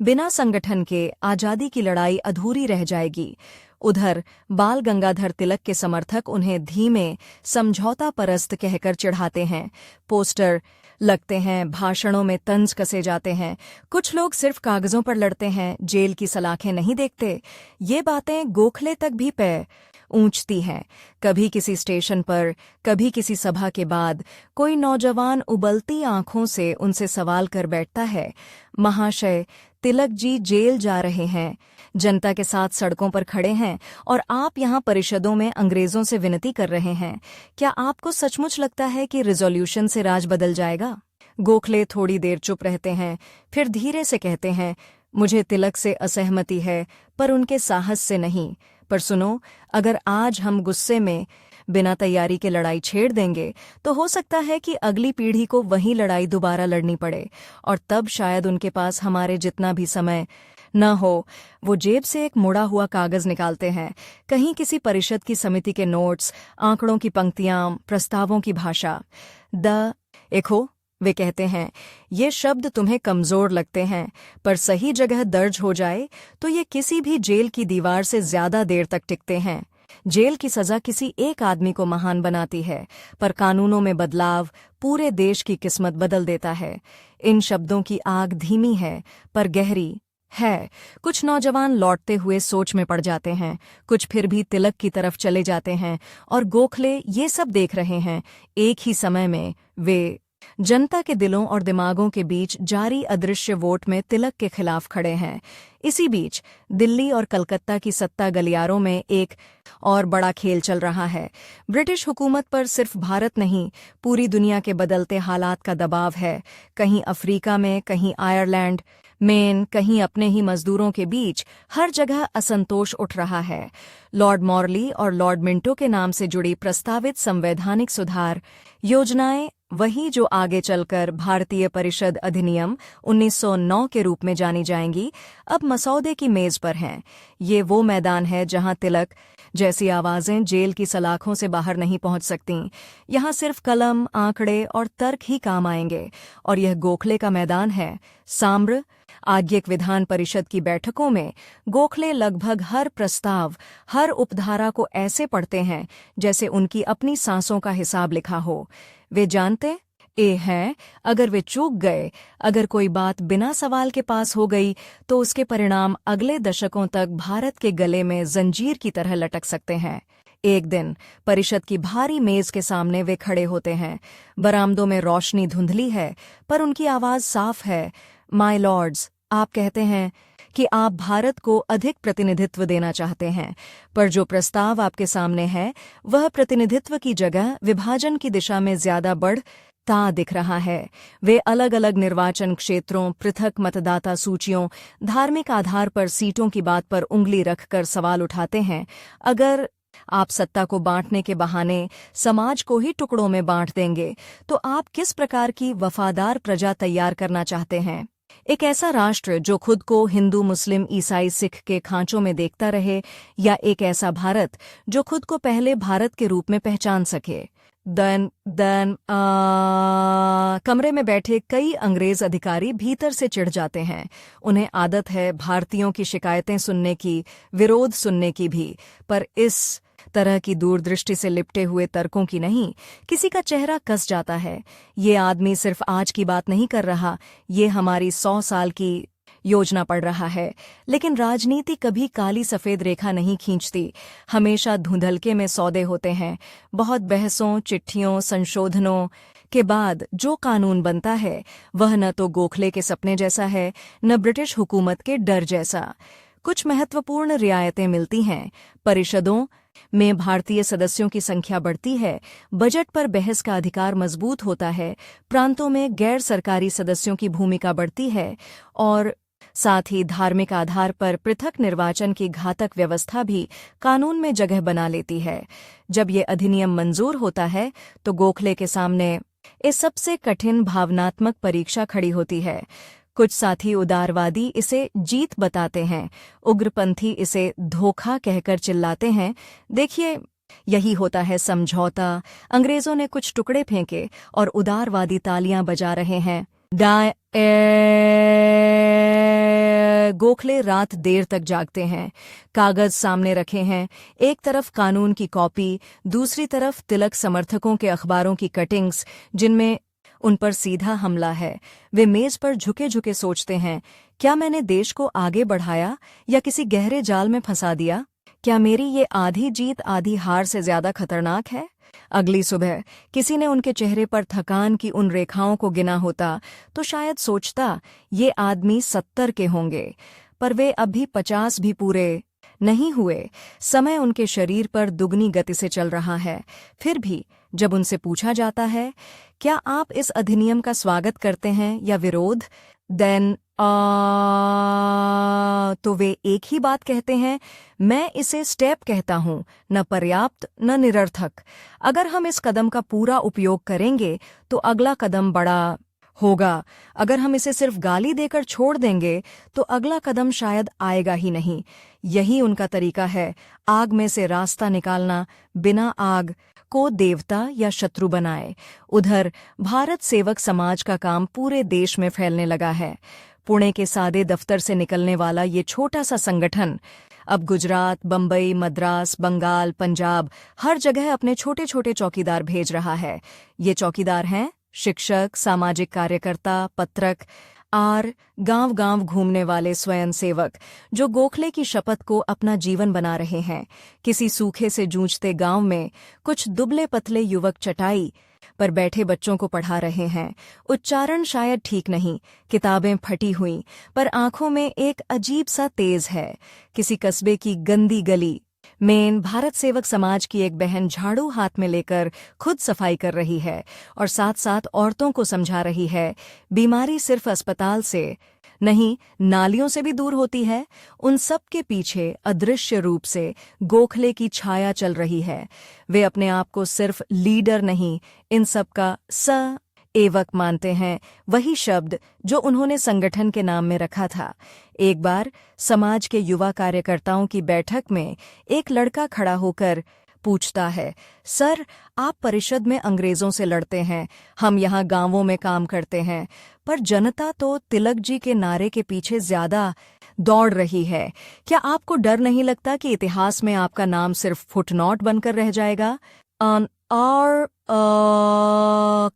बिना संगठन के आजादी की लड़ाई अधूरी रह जाएगी। उधर बाल गंगाधर तिलक के समर्थक उन्हें धीमे, समझौता परस्त कहकर चिढ़ाते हैं। पोस्टर लगते हैं, भाषणों में तंज कसे जाते हैं। कुछ लोग सिर्फ कागजों पर लड़ते हैं, जेल की सलाखें नहीं देखते। ये बातें गोखले तक भी पैर ऊंचती हैं। कभी किसी स्टेशन पर, कभी किसी सभा के बाद कोई नौजवान उबलती आंखों से उनसे सवाल कर बैठता है, महाशय, तिलक जी जेल जा रहे हैं, जनता के साथ सड़कों पर खड़े हैं, और आप यहाँ परिषदों में अंग्रेजों से विनती कर रहे हैं। क्या आपको सचमुच लगता है कि रिजोल्यूशन से राज बदल जाएगा? गोखले थोड़ी देर चुप रहते हैं, फिर धीरे से कहते हैं, मुझे तिलक से असहमति है, पर उनके साहस से नहीं। पर सुनो, अगर आज हम गुस्से में बिना तैयारी के लड़ाई छेड़ देंगे तो हो सकता है कि अगली पीढ़ी को वही लड़ाई दोबारा लड़नी पड़े, और तब शायद उनके पास हमारे जितना भी समय न हो। वो जेब से एक मुड़ा हुआ कागज निकालते हैं, कहीं किसी परिषद की समिति के नोट्स, आंकड़ों की पंक्तियां, प्रस्तावों की भाषा। देखो, वे कहते हैं, ये शब्द तुम्हें कमजोर लगते हैं, पर सही जगह दर्ज हो जाए तो ये किसी भी जेल की दीवार से ज्यादा देर तक टिकते हैं। जेल की सजा किसी एक आदमी को महान बनाती है, पर कानूनों में बदलाव पूरे देश की किस्मत बदल देता है। इन शब्दों की आग धीमी है पर गहरी है। कुछ नौजवान लौटते हुए सोच में पड़ जाते हैं, कुछ फिर भी तिलक की तरफ चले जाते हैं, और गोखले ये सब देख रहे हैं। एक ही समय में वे जनता के दिलों और दिमागों के बीच जारी अदृश्य वोट में तिलक के खिलाफ खड़े हैं। इसी बीच दिल्ली और कलकत्ता की सत्ता गलियारों में एक और बड़ा खेल चल रहा है। ब्रिटिश हुकूमत पर सिर्फ भारत नहीं, पूरी दुनिया के बदलते हालात का दबाव है। कहीं अफ्रीका में, कहीं आयरलैंड में, कहीं अपने ही मजदूरों के बीच हर जगह असंतोष उठ रहा है। लॉर्ड मॉर्ली और लॉर्ड मिंटो के नाम से जुड़ी प्रस्तावित संवैधानिक सुधार योजनाएं वही जो आगे चलकर भारतीय परिषद अधिनियम 1909 के रूप में जानी जाएंगी, अब मसौदे की मेज पर हैं। ये वो मैदान है जहां तिलक जैसी आवाजें जेल की सलाखों से बाहर नहीं पहुंच सकती। यहाँ सिर्फ कलम, आंकड़े और तर्क ही काम आएंगे। और यह गोखले का मैदान है। साम्र आज्ञिक विधान परिषद की बैठकों में गोखले लगभग हर प्रस्ताव, हर उपधारा को ऐसे पढ़ते हैं जैसे उनकी अपनी सांसों का हिसाब लिखा हो। वे जानते हैं, अगर वे चूक गए, अगर कोई बात बिना सवाल के पास हो गई, तो उसके परिणाम अगले दशकों तक भारत के गले में जंजीर की तरह लटक सकते हैं। एक दिन परिषद की भारी मेज के सामने वे खड़े होते हैं। बरामदों में रोशनी धुंधली है, पर उनकी आवाज साफ है। माय लॉर्ड्स, आप कहते हैं कि आप भारत को अधिक प्रतिनिधित्व देना चाहते हैं, पर जो प्रस्ताव आपके सामने है वह प्रतिनिधित्व की जगह विभाजन की दिशा में ज्यादा बढ़ता दिख रहा है। वे अलग अलग निर्वाचन क्षेत्रों, पृथक मतदाता सूचियों, धार्मिक आधार पर सीटों की बात पर उंगली रखकर सवाल उठाते हैं। अगर आप सत्ता को बांटने के बहाने समाज को ही टुकड़ों में बांट देंगे, तो आप किस प्रकार की वफादार प्रजा तैयार करना चाहते हैं? एक ऐसा राष्ट्र जो खुद को हिंदू, मुस्लिम, ईसाई, सिख के खांचों में देखता रहे, या एक ऐसा भारत जो खुद को पहले भारत के रूप में पहचान सके? कमरे में बैठे कई अंग्रेज अधिकारी भीतर से चिढ़ जाते हैं। उन्हें आदत है भारतीयों की शिकायतें सुनने की, विरोध सुनने की भी, पर इस तरह की दूरदृष्टि से लिपटे हुए तर्कों की नहीं। किसी का चेहरा कस जाता है। ये आदमी सिर्फ आज की बात नहीं कर रहा, ये हमारी 100 साल की योजना पड़ रहा है। लेकिन राजनीति कभी काली सफेद रेखा नहीं खींचती, हमेशा धुंधलके में सौदे होते हैं। बहुत बहसों, चिट्ठियों, संशोधनों के बाद जो कानून बनता है वह न तो गोखले के सपने जैसा है, न ब्रिटिश हुकूमत के डर जैसा। कुछ महत्वपूर्ण रियायतें मिलती हैं। परिषदों में भारतीय सदस्यों की संख्या बढ़ती है, बजट पर बहस का अधिकार मजबूत होता है, प्रांतों में गैर सरकारी सदस्यों की भूमिका बढ़ती है, और साथ ही धार्मिक आधार पर पृथक निर्वाचन की घातक व्यवस्था भी कानून में जगह बना लेती है। जब ये अधिनियम मंजूर होता है तो गोखले के सामने इस सबसे कठिन भावनात्मक परीक्षा खड़ी होती है। कुछ साथी उदारवादी इसे जीत बताते हैं, उग्रपंथी इसे धोखा कहकर चिल्लाते हैं। देखिए, यही होता है समझौता। अंग्रेजों ने कुछ टुकड़े फेंके और उदारवादी तालियां बजा रहे हैं। गोखले रात देर तक जागते हैं, कागज सामने रखे हैं। एक तरफ कानून की कॉपी, दूसरी तरफ तिलक समर्थकों के अखबारों की कटिंग्स जिनमें उन पर सीधा हमला है। वे मेज पर झुके झुके सोचते हैं, क्या मैंने देश को आगे बढ़ाया या किसी गहरे जाल में फंसा दिया? क्या मेरी ये आधी जीत आधी हार से ज्यादा खतरनाक है? अगली सुबह किसी ने उनके चेहरे पर थकान की उन रेखाओं को गिना होता तो शायद सोचता ये आदमी 70 के होंगे, पर वे अभी 50 भी पूरे नहीं हुए। समय उनके शरीर पर दुगनी गति से चल रहा है। फिर भी जब उनसे पूछा जाता है, क्या आप इस अधिनियम का स्वागत करते हैं या विरोध, तो वे एक ही बात कहते हैं, मैं इसे स्टेप कहता हूं, न पर्याप्त न निरर्थक। अगर हम इस कदम का पूरा उपयोग करेंगे तो अगला कदम बड़ा होगा। अगर हम इसे सिर्फ गाली देकर छोड़ देंगे तो अगला कदम शायद आएगा ही नहीं। यही उनका तरीका है, आग में से रास्ता निकालना, बिना आग को देवता या शत्रु बनाए। उधर भारत सेवक समाज का काम पूरे देश में फैलने लगा है। पुणे के सादे दफ्तर से निकलने वाला ये छोटा सा संगठन अब गुजरात, बंबई, मद्रास, बंगाल, पंजाब हर जगह अपने छोटे छोटे चौकीदार भेज रहा है। ये चौकीदार हैं शिक्षक, सामाजिक कार्यकर्ता, पत्रक और गांव-गांव घूमने वाले स्वयंसेवक जो गोखले की शपथ को अपना जीवन बना रहे हैं। किसी सूखे से जूझते गांव में कुछ दुबले पतले युवक चटाई पर बैठे बच्चों को पढ़ा रहे हैं। उच्चारण शायद ठीक नहीं, किताबें फटी हुई, पर आंखों में एक अजीब सा तेज है। किसी कस्बे की गंदी गली में भारत सेवक समाज की एक बहन झाड़ू हाथ में लेकर खुद सफाई कर रही है और साथ साथ औरतों को समझा रही है, बीमारी सिर्फ अस्पताल से नहीं, नालियों से भी दूर होती है। उन सब के पीछे अदृश्य रूप से गोखले की छाया चल रही है। वे अपने आप को सिर्फ लीडर नहीं, इन सब का एवक मानते हैं, वही शब्द जो उन्होंने संगठन के नाम में रखा था। एक बार समाज के युवा कार्यकर्ताओं की बैठक में एक लड़का खड़ा होकर पूछता है, सर, आप परिषद में अंग्रेजों से लड़ते हैं, हम यहाँ गांवों में काम करते हैं, पर जनता तो तिलक जी के नारे के पीछे ज्यादा दौड़ रही है। क्या आपको डर नहीं लगता कि इतिहास में आपका नाम सिर्फ फुटनोट बनकर रह जाएगा? और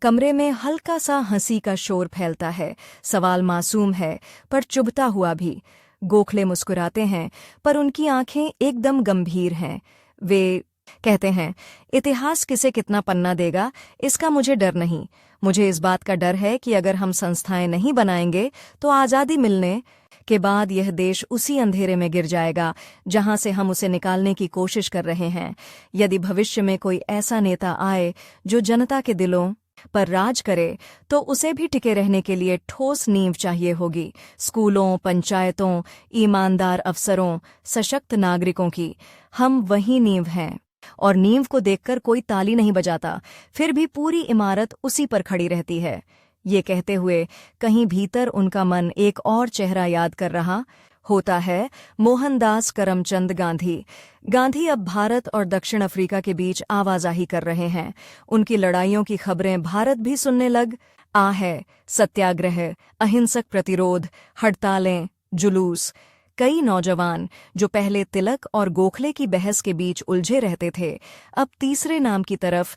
कमरे में हल्का सा हंसी का शोर फैलता है। सवाल मासूम है पर चुभता हुआ भी। गोखले मुस्कुराते हैं पर उनकी आंखें एकदम गंभीर हैं। वे कहते हैं, इतिहास किसे कितना पन्ना देगा इसका मुझे डर नहीं। मुझे इस बात का डर है कि अगर हम संस्थाएं नहीं बनाएंगे तो आज़ादी मिलने के बाद यह देश उसी अंधेरे में गिर जाएगा जहां से हम उसे निकालने की कोशिश कर रहे हैं। यदि भविष्य में कोई ऐसा नेता आए जो जनता के दिलों पर राज करे तो उसे भी टिके रहने के लिए ठोस नींव चाहिए होगी। स्कूलों, पंचायतों, ईमानदार अफसरों, सशक्त नागरिकों की। हम वही नींव हैं और नींव को देखकर कोई ताली नहीं बजाता, फिर भी पूरी इमारत उसी पर खड़ी रहती है। ये कहते हुए कहीं भीतर उनका मन एक और चेहरा याद कर रहा होता है, मोहनदास करमचंद गांधी। गांधी अब भारत और दक्षिण अफ्रीका के बीच आवाजाही कर रहे हैं। उनकी लड़ाइयों की खबरें भारत भी सुनने लग है। सत्याग्रह, अहिंसक प्रतिरोध, हड़तालें, जुलूस। कई नौजवान जो पहले तिलक और गोखले की बहस के बीच उलझे रहते थे, अब तीसरे नाम की तरफ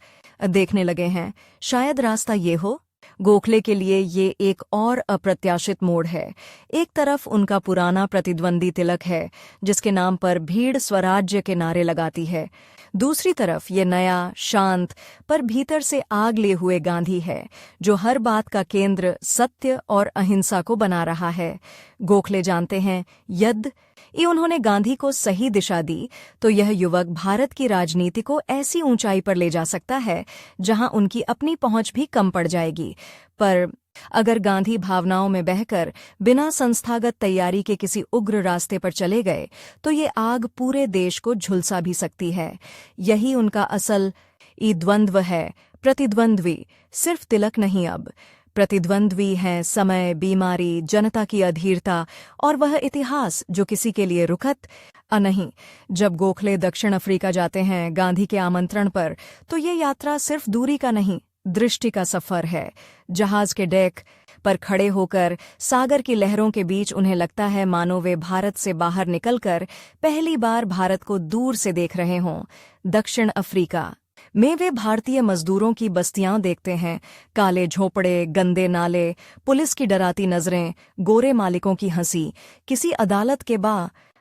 देखने लगे हैं। शायद रास्ता ये हो। गोखले के लिए ये एक और अप्रत्याशित मोड़ है। एक तरफ उनका पुराना प्रतिद्वंदी तिलक है जिसके नाम पर भीड़ स्वराज्य के नारे लगाती है। दूसरी तरफ ये नया, शांत पर भीतर से आग लिए हुए गांधी है जो हर बात का केंद्र सत्य और अहिंसा को बना रहा है। गोखले जानते हैं, यदि उन्होंने गांधी को सही दिशा दी तो यह युवक भारत की राजनीति को ऐसी ऊंचाई पर ले जा सकता है जहां उनकी अपनी पहुंच भी कम पड़ जाएगी। पर अगर गांधी भावनाओं में बहकर बिना संस्थागत तैयारी के किसी उग्र रास्ते पर चले गए तो ये आग पूरे देश को झुलसा भी सकती है। यही उनका असल द्वंद्व है। प्रतिद्वंद्वी सिर्फ तिलक नहीं, अब प्रतिद्वंद्वी हैं समय, बीमारी, जनता की अधीरता और वह इतिहास जो किसी के लिए रुखत नहीं। जब गोखले दक्षिण अफ्रीका जाते हैं गांधी के आमंत्रण पर, तो ये यात्रा सिर्फ दूरी का नहीं, दृष्टि का सफर है। जहाज के डेक पर खड़े होकर सागर की लहरों के बीच उन्हें लगता है मानो वे भारत से बाहर निकलकर पहली बार भारत को दूर से देख रहे हों। दक्षिण अफ्रीका में वे भारतीय मजदूरों की बस्तियां देखते हैं, काले झोपड़े, गंदे नाले, पुलिस की डराती नजरें, गोरे मालिकों की हंसी। किसी अदालत के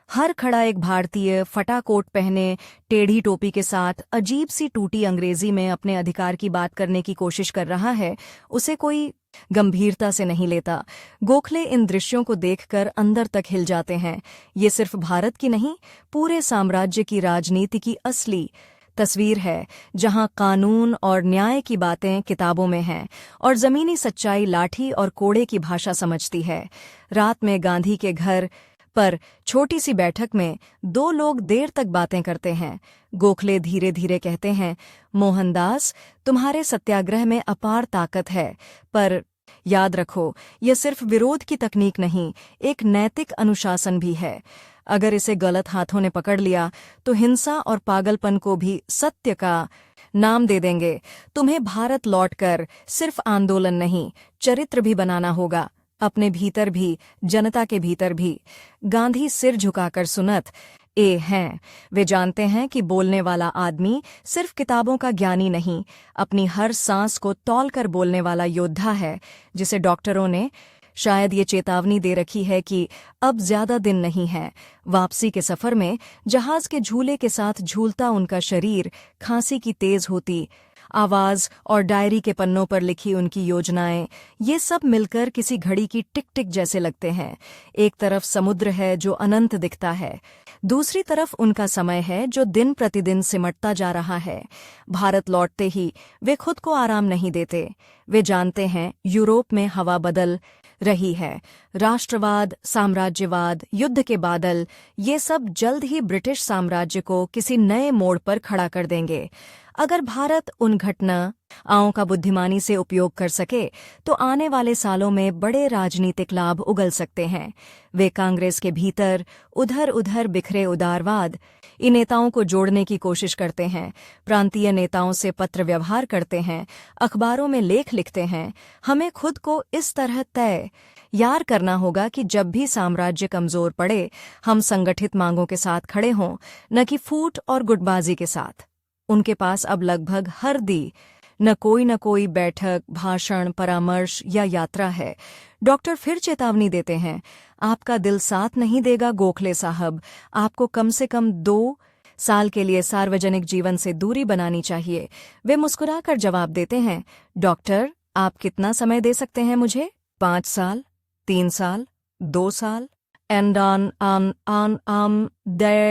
हर खड़ा एक भारतीय फटा कोट पहने, टेढ़ी टोपी के साथ अजीब सी टूटी अंग्रेजी में अपने अधिकार की बात करने की कोशिश कर रहा है। उसे कोई गंभीरता से नहीं लेता। गोखले इन दृश्यों को देखकर अंदर तक हिल जाते हैं। ये सिर्फ भारत की नहीं, पूरे साम्राज्य की राजनीति की असली तस्वीर है, जहां कानून और न्याय की बातें किताबों में हैं और जमीनी सच्चाई लाठी और कोड़े की भाषा समझती है। रात में गांधी के घर पर छोटी सी बैठक में दो लोग देर तक बातें करते हैं। गोखले धीरे धीरे कहते हैं, मोहनदास, तुम्हारे सत्याग्रह में अपार ताकत है, पर याद रखो, यह सिर्फ विरोध की तकनीक नहीं, एक नैतिक अनुशासन भी है। अगर इसे गलत हाथों ने पकड़ लिया तो हिंसा और पागलपन को भी सत्य का नाम दे देंगे। तुम्हें भारत लौटकर सिर्फ आंदोलन नहीं, चरित्र भी बनाना होगा, अपने भीतर भी, जनता के भीतर भी। गांधी सिर झुकाकर सुनत हैं। वे जानते हैं कि बोलने वाला आदमी सिर्फ किताबों का ज्ञानी नहीं, अपनी हर सांस को तौलकर बोलने वाला योद्धा है, जिसे डॉक्टरों ने शायद ये चेतावनी दे रखी है कि अब ज्यादा दिन नहीं है। वापसी के सफर में जहाज के झूले के साथ झूलता उनका शरीर, खांसी की तेज होती आवाज और डायरी के पन्नों पर लिखी उनकी योजनाएं, ये सब मिलकर किसी घड़ी की टिक टिक जैसे लगते हैं। एक तरफ समुद्र है जो अनंत दिखता है, दूसरी तरफ उनका समय है जो दिन प्रतिदिन सिमटता जा रहा है। भारत लौटते ही वे खुद को आराम नहीं देते। वे जानते हैं यूरोप में हवा बदल रही है। राष्ट्रवाद, साम्राज्यवाद, युद्ध के बादल, ये सब जल्द ही ब्रिटिश साम्राज्य को किसी नए मोड़ पर खड़ा कर देंगे। अगर भारत उन घटनाओं का बुद्धिमानी से उपयोग कर सके तो आने वाले सालों में बड़े राजनीतिक लाभ उगल सकते हैं। वे कांग्रेस के भीतर उधर उधर बिखरे उदारवाद इन नेताओं को जोड़ने की कोशिश करते हैं, प्रांतीय नेताओं से पत्र व्यवहार करते हैं, अखबारों में लेख लिखते हैं। हमें खुद को इस तरह तैयार करना होगा कि जब भी साम्राज्य कमजोर पड़े, हम संगठित मांगों के साथ खड़े हों, न कि फूट और गुटबाजी के साथ। उनके पास अब लगभग हर दिन न कोई बैठक, भाषण, परामर्श या यात्रा है। डॉक्टर फिर चेतावनी देते हैं, आपका दिल साथ नहीं देगा गोखले साहब, आपको कम से कम 2 साल के लिए सार्वजनिक जीवन से दूरी बनानी चाहिए। वे मुस्कुराकर जवाब देते हैं, डॉक्टर, आप कितना समय दे सकते हैं मुझे? 5 साल, 3 साल, 2 साल?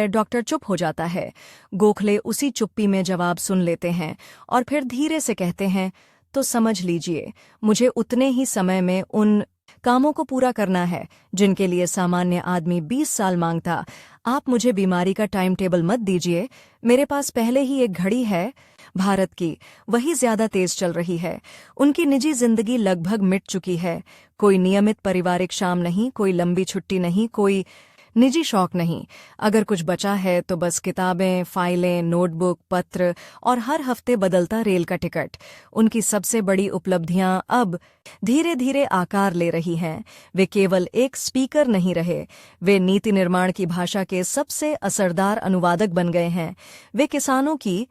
डॉक्टर चुप हो जाता है। गोखले उसी चुप्पी में जवाब सुन लेते हैं और फिर धीरे से कहते हैं, तो समझ लीजिए, मुझे उतने ही समय में उन कामों को पूरा करना है जिनके लिए सामान्य आदमी 20 साल मांगता। आप मुझे बीमारी का टाइम टेबल मत दीजिए। मेरे पास पहले ही एक घड़ी है भारत की, वही ज्यादा तेज चल रही है। उनकी निजी जिंदगी लगभग मिट चुकी है। कोई नियमित पारिवारिक शाम नहीं, कोई लंबी छुट्टी नहीं, कोई निजी शौक नहीं। अगर कुछ बचा है तो बस किताबें, फाइलें, नोटबुक, पत्र और हर हफ्ते बदलता रेल का टिकट। उनकी सबसे बड़ी उपलब्धियां अब धीरे धीरे आकार ले रही हैं। वे केवल एक स्पीकर नहीं रहे, वे नीति निर्माण की भाषा के सबसे असरदार अनुवादक बन गए हैं। वे किसानों की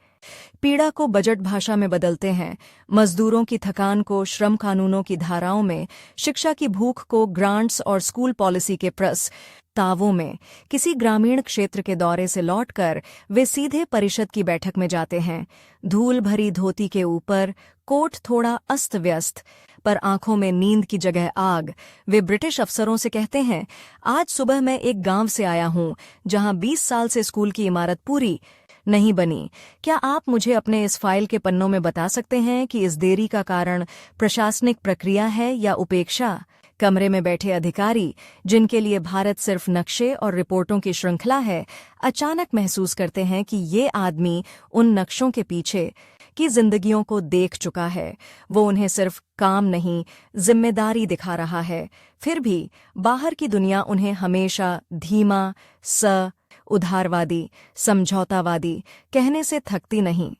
पीड़ा को बजट भाषा में बदलते हैं, मजदूरों की थकान को श्रम कानूनों की धाराओं में, शिक्षा की भूख को ग्रांट्स और स्कूल पॉलिसी के प्रस्तावों में। किसी ग्रामीण क्षेत्र के दौरे से लौटकर वे सीधे परिषद की बैठक में जाते हैं। धूल भरी धोती के ऊपर कोट थोड़ा अस्त व्यस्त, पर आंखों में नींद की जगह आग। वे ब्रिटिश अफसरों से कहते हैं, आज सुबह मैं एक गांव से आया हूं जहां 20 साल से स्कूल की इमारत पूरी नहीं बनी। क्या आप मुझे अपने इस फाइल के पन्नों में बता सकते हैं कि इस देरी का कारण प्रशासनिक प्रक्रिया है या उपेक्षा? कमरे में बैठे अधिकारी, जिनके लिए भारत सिर्फ नक्शे और रिपोर्टों की श्रृंखला है, अचानक महसूस करते हैं कि ये आदमी उन नक्शों के पीछे कि जिंदगियों को देख चुका है। वो उन्हें सिर्फ काम नहीं, जिम्मेदारी दिखा रहा है। फिर भी बाहर की दुनिया उन्हें हमेशा धीमा, उदारवादी, समझौतावादी कहने से थकती नहीं।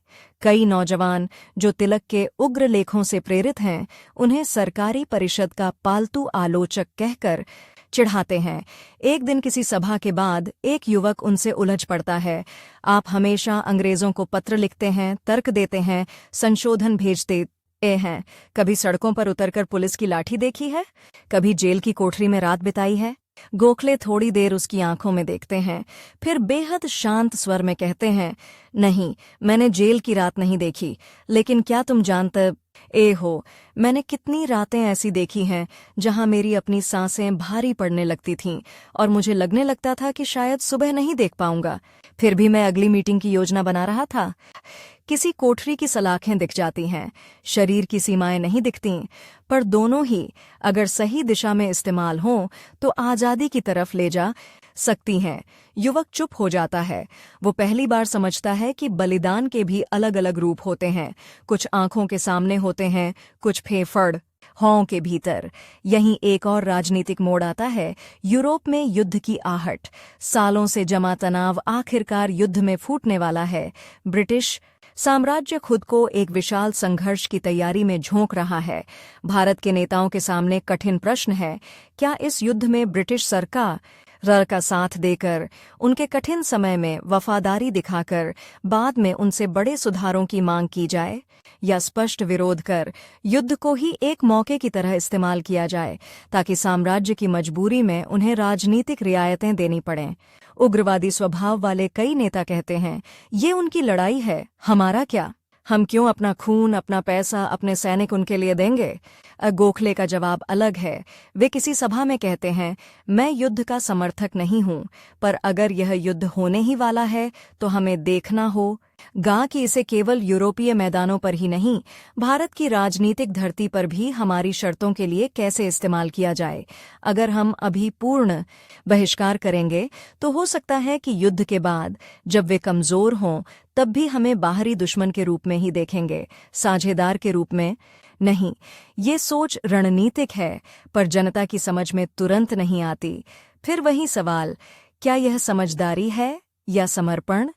कई नौजवान जो तिलक के उग्र लेखों से प्रेरित हैं, उन्हें सरकारी परिषद का पालतू आलोचक कहकर चिढ़ाते हैं। एक दिन किसी सभा के बाद एक युवक उनसे उलझ पड़ता है। आप हमेशा अंग्रेजों को पत्र लिखते हैं, तर्क देते हैं, संशोधन भेजते हैं। कभी सड़कों पर उतरकर पुलिस की लाठी देखी है? कभी जेल की कोठरी में रात बिताई है? गोखले थोड़ी देर उसकी आंखों में देखते हैं, फिर बेहद शांत स्वर में कहते हैं, नहीं, मैंने जेल की रात नहीं देखी, लेकिन क्या तुम जानते हो, मैंने कितनी रातें ऐसी देखी हैं जहां मेरी अपनी सांसें भारी पड़ने लगती थीं और मुझे लगने लगता था कि शायद सुबह नहीं देख पाऊंगा। फिर भी मैं अगली मीटिंग की योजना बना रहा था। किसी कोठरी की सलाखें दिख जाती हैं, शरीर की सीमाएं नहीं दिखतीं, पर दोनों ही अगर सही दिशा में इस्तेमाल हों तो आज़ादी की तरफ ले जा सकती हैं। युवक चुप हो जाता है। वो पहली बार समझता है कि बलिदान के भी अलग अलग रूप होते हैं। कुछ आंखों के सामने होते हैं, कुछ फेफड़ हौं के भीतर। यहीं एक और राजनीतिक मोड़ आता है। यूरोप में युद्ध की आहट, सालों से जमा तनाव आखिरकार युद्ध में फूटने वाला है। ब्रिटिश साम्राज्य खुद को एक विशाल संघर्ष की तैयारी में झोंक रहा है। भारत के नेताओं के सामने कठिन प्रश्न है, क्या इस युद्ध में ब्रिटिश सरकार का साथ देकर, उनके कठिन समय में वफादारी दिखाकर बाद में उनसे बड़े सुधारों की मांग की जाए, या स्पष्ट विरोध कर युद्ध को ही एक मौके की तरह इस्तेमाल किया जाए ताकि साम्राज्य की मजबूरी में उन्हें राजनीतिक रियायतें देनी पड़ें। उग्रवादी स्वभाव वाले कई नेता कहते हैं, ये उनकी लड़ाई है, हमारा क्या? हम क्यों अपना खून, अपना पैसा, अपने सैनिक उनके लिए देंगे? गोखले का जवाब अलग है। वे किसी सभा में कहते हैं, मैं युद्ध का समर्थक नहीं हूं, पर अगर यह युद्ध होने ही वाला है तो हमें देखना होगा कि इसे केवल यूरोपीय मैदानों पर ही नहीं, भारत की राजनीतिक धरती पर भी हमारी शर्तों के लिए कैसे इस्तेमाल किया जाए। अगर हम अभी पूर्ण बहिष्कार करेंगे तो हो सकता है कि युद्ध के बाद जब वे कमजोर हों तब भी हमें बाहरी दुश्मन के रूप में ही देखेंगे, साझेदार के रूप में नहीं। ये सोच रणनीतिक है, पर जनता की समझ में तुरंत नहीं आती। फिर वही सवाल, क्या यह समझदारी है या समर्पण?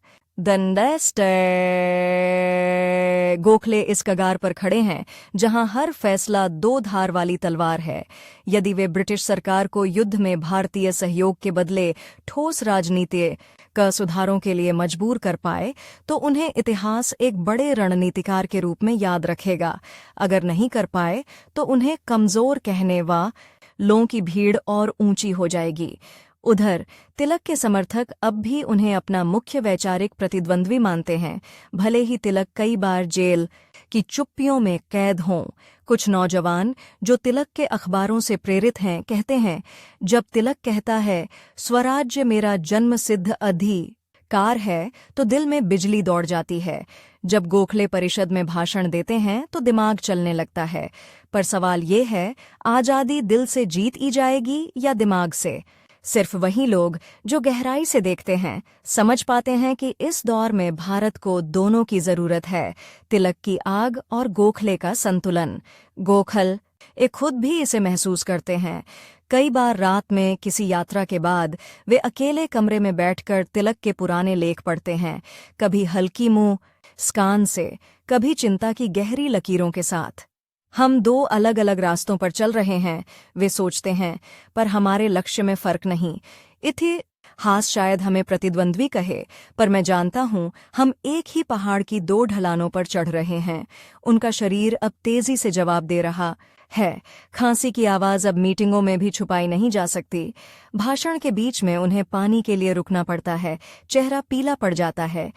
गोखले इस कगार पर खड़े हैं जहां हर फैसला दो धार वाली तलवार है। यदि वे ब्रिटिश सरकार को युद्ध में भारतीय सहयोग के बदले ठोस राजनीति का सुधारों के लिए मजबूर कर पाए तो उन्हें इतिहास एक बड़े रणनीतिकार के रूप में याद रखेगा। अगर नहीं कर पाए तो उन्हें कमजोर कहने वालों की भीड़ और ऊंची हो जाएगी। उधर तिलक के समर्थक अब भी उन्हें अपना मुख्य वैचारिक प्रतिद्वंद्वी मानते हैं, भले ही तिलक कई बार जेल की चुप्पियों में कैद हों। कुछ नौजवान जो तिलक के अखबारों से प्रेरित हैं कहते हैं, जब तिलक कहता है स्वराज्य मेरा जन्मसिद्ध अधिकार है तो दिल में बिजली दौड़ जाती है। जब गोखले परिषद में भाषण देते हैं तो दिमाग चलने लगता है। पर सवाल ये है, आज़ादी दिल से जीत ही जाएगी या दिमाग से? सिर्फ वही लोग जो गहराई से देखते हैं समझ पाते हैं कि इस दौर में भारत को दोनों की जरूरत है, तिलक की आग और गोखले का संतुलन। गोखले खुद भी इसे महसूस करते हैं। कई बार रात में किसी यात्रा के बाद वे अकेले कमरे में बैठकर तिलक के पुराने लेख पढ़ते हैं, कभी हल्की मुस्कान से, कभी चिंता की गहरी लकीरों के साथ। हम दो अलग अलग रास्तों पर चल रहे हैं, वे सोचते हैं, पर हमारे लक्ष्य में फर्क नहीं। इतिहास शायद हमें प्रतिद्वंद्वी कहे, पर मैं जानता हूं हम एक ही पहाड़ की दो ढलानों पर चढ़ रहे हैं। उनका शरीर अब तेजी से जवाब दे रहा है। खांसी की आवाज अब मीटिंगों में भी छुपाई नहीं जा सकती। भाषण के बीच में उन्हें पानी के लिए रुकना पड़ता है, चेहरा पीला पड़ जाता है।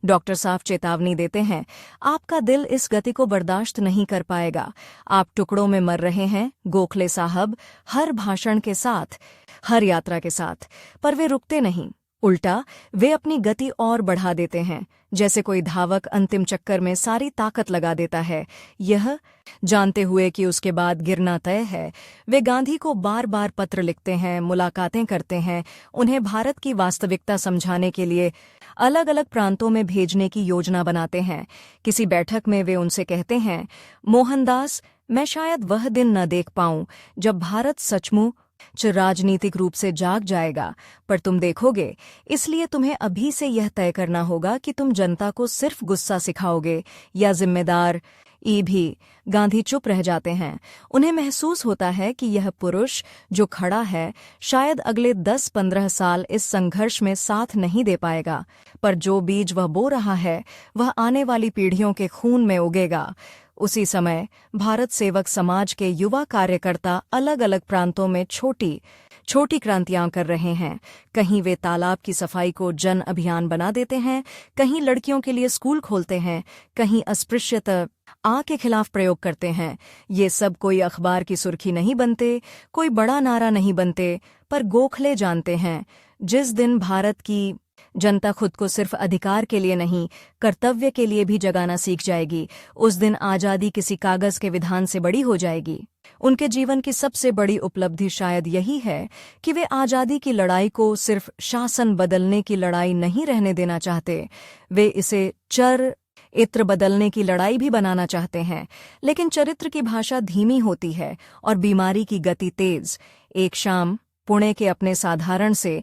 डॉक्टर साफ चेतावनी देते हैं, आपका दिल इस गति को बर्दाश्त नहीं कर पाएगा, आप टुकड़ों में मर रहे हैं। गोखले साहब हर भाषण के साथ, हर यात्रा के साथ, पर वे रुकते नहीं, उल्टा वे अपनी गति और बढ़ा देते हैं। जैसे कोई धावक अंतिम चक्कर में सारी ताकत लगा देता है, यह जानते हुए कि उसके बाद गिरना तय है। वे गांधी को बार बार पत्र लिखते हैं, मुलाकातें करते हैं, उन्हें भारत की वास्तविकता समझाने के लिए अलग अलग प्रांतों में भेजने की योजना बनाते हैं। किसी बैठक में वे उनसे कहते हैं, मोहनदास, मैं शायद वह दिन न देख पाऊं जब भारत सचमुच राजनीतिक रूप से जाग जाएगा, पर तुम देखोगे, इसलिए तुम्हें अभी से यह तय करना होगा कि तुम जनता को सिर्फ गुस्सा सिखाओगे या जिम्मेदार ई भी। गांधी चुप रह जाते हैं। उन्हें महसूस होता है कि यह पुरुष जो खड़ा है शायद अगले 10-15 साल इस संघर्ष में साथ नहीं दे पाएगा, पर जो बीज वह बो रहा है वह आने वाली पीढ़ियों के खून में उगेगा। उसी समय भारत सेवक समाज के युवा कार्यकर्ता अलग अलग प्रांतों में छोटी छोटी क्रांतियां कर रहे हैं। कहीं वे तालाब की सफाई को जन अभियान बना देते हैं, कहीं लड़कियों के लिए स्कूल खोलते हैं, कहीं अस्पृश्यता के खिलाफ प्रयोग करते हैं। ये सब कोई अखबार की सुर्खी नहीं बनते, कोई बड़ा नारा नहीं बनते, पर गोखले जानते हैं जिस दिन भारत की जनता खुद को सिर्फ अधिकार के लिए नहीं, कर्तव्य के लिए भी जगाना सीख जाएगी, उस दिन आज़ादी किसी कागज के विधान से बड़ी हो जाएगी। उनके जीवन की सबसे बड़ी उपलब्धि शायद यही है कि वे आज़ादी की लड़ाई को सिर्फ शासन बदलने की लड़ाई नहीं रहने देना चाहते, वे इसे चरित्र बदलने की लड़ाई भी बनाना चाहते हैं। लेकिन चरित्र की भाषा धीमी होती है और बीमारी की गति तेज। एक शाम पुणे के अपने साधारण से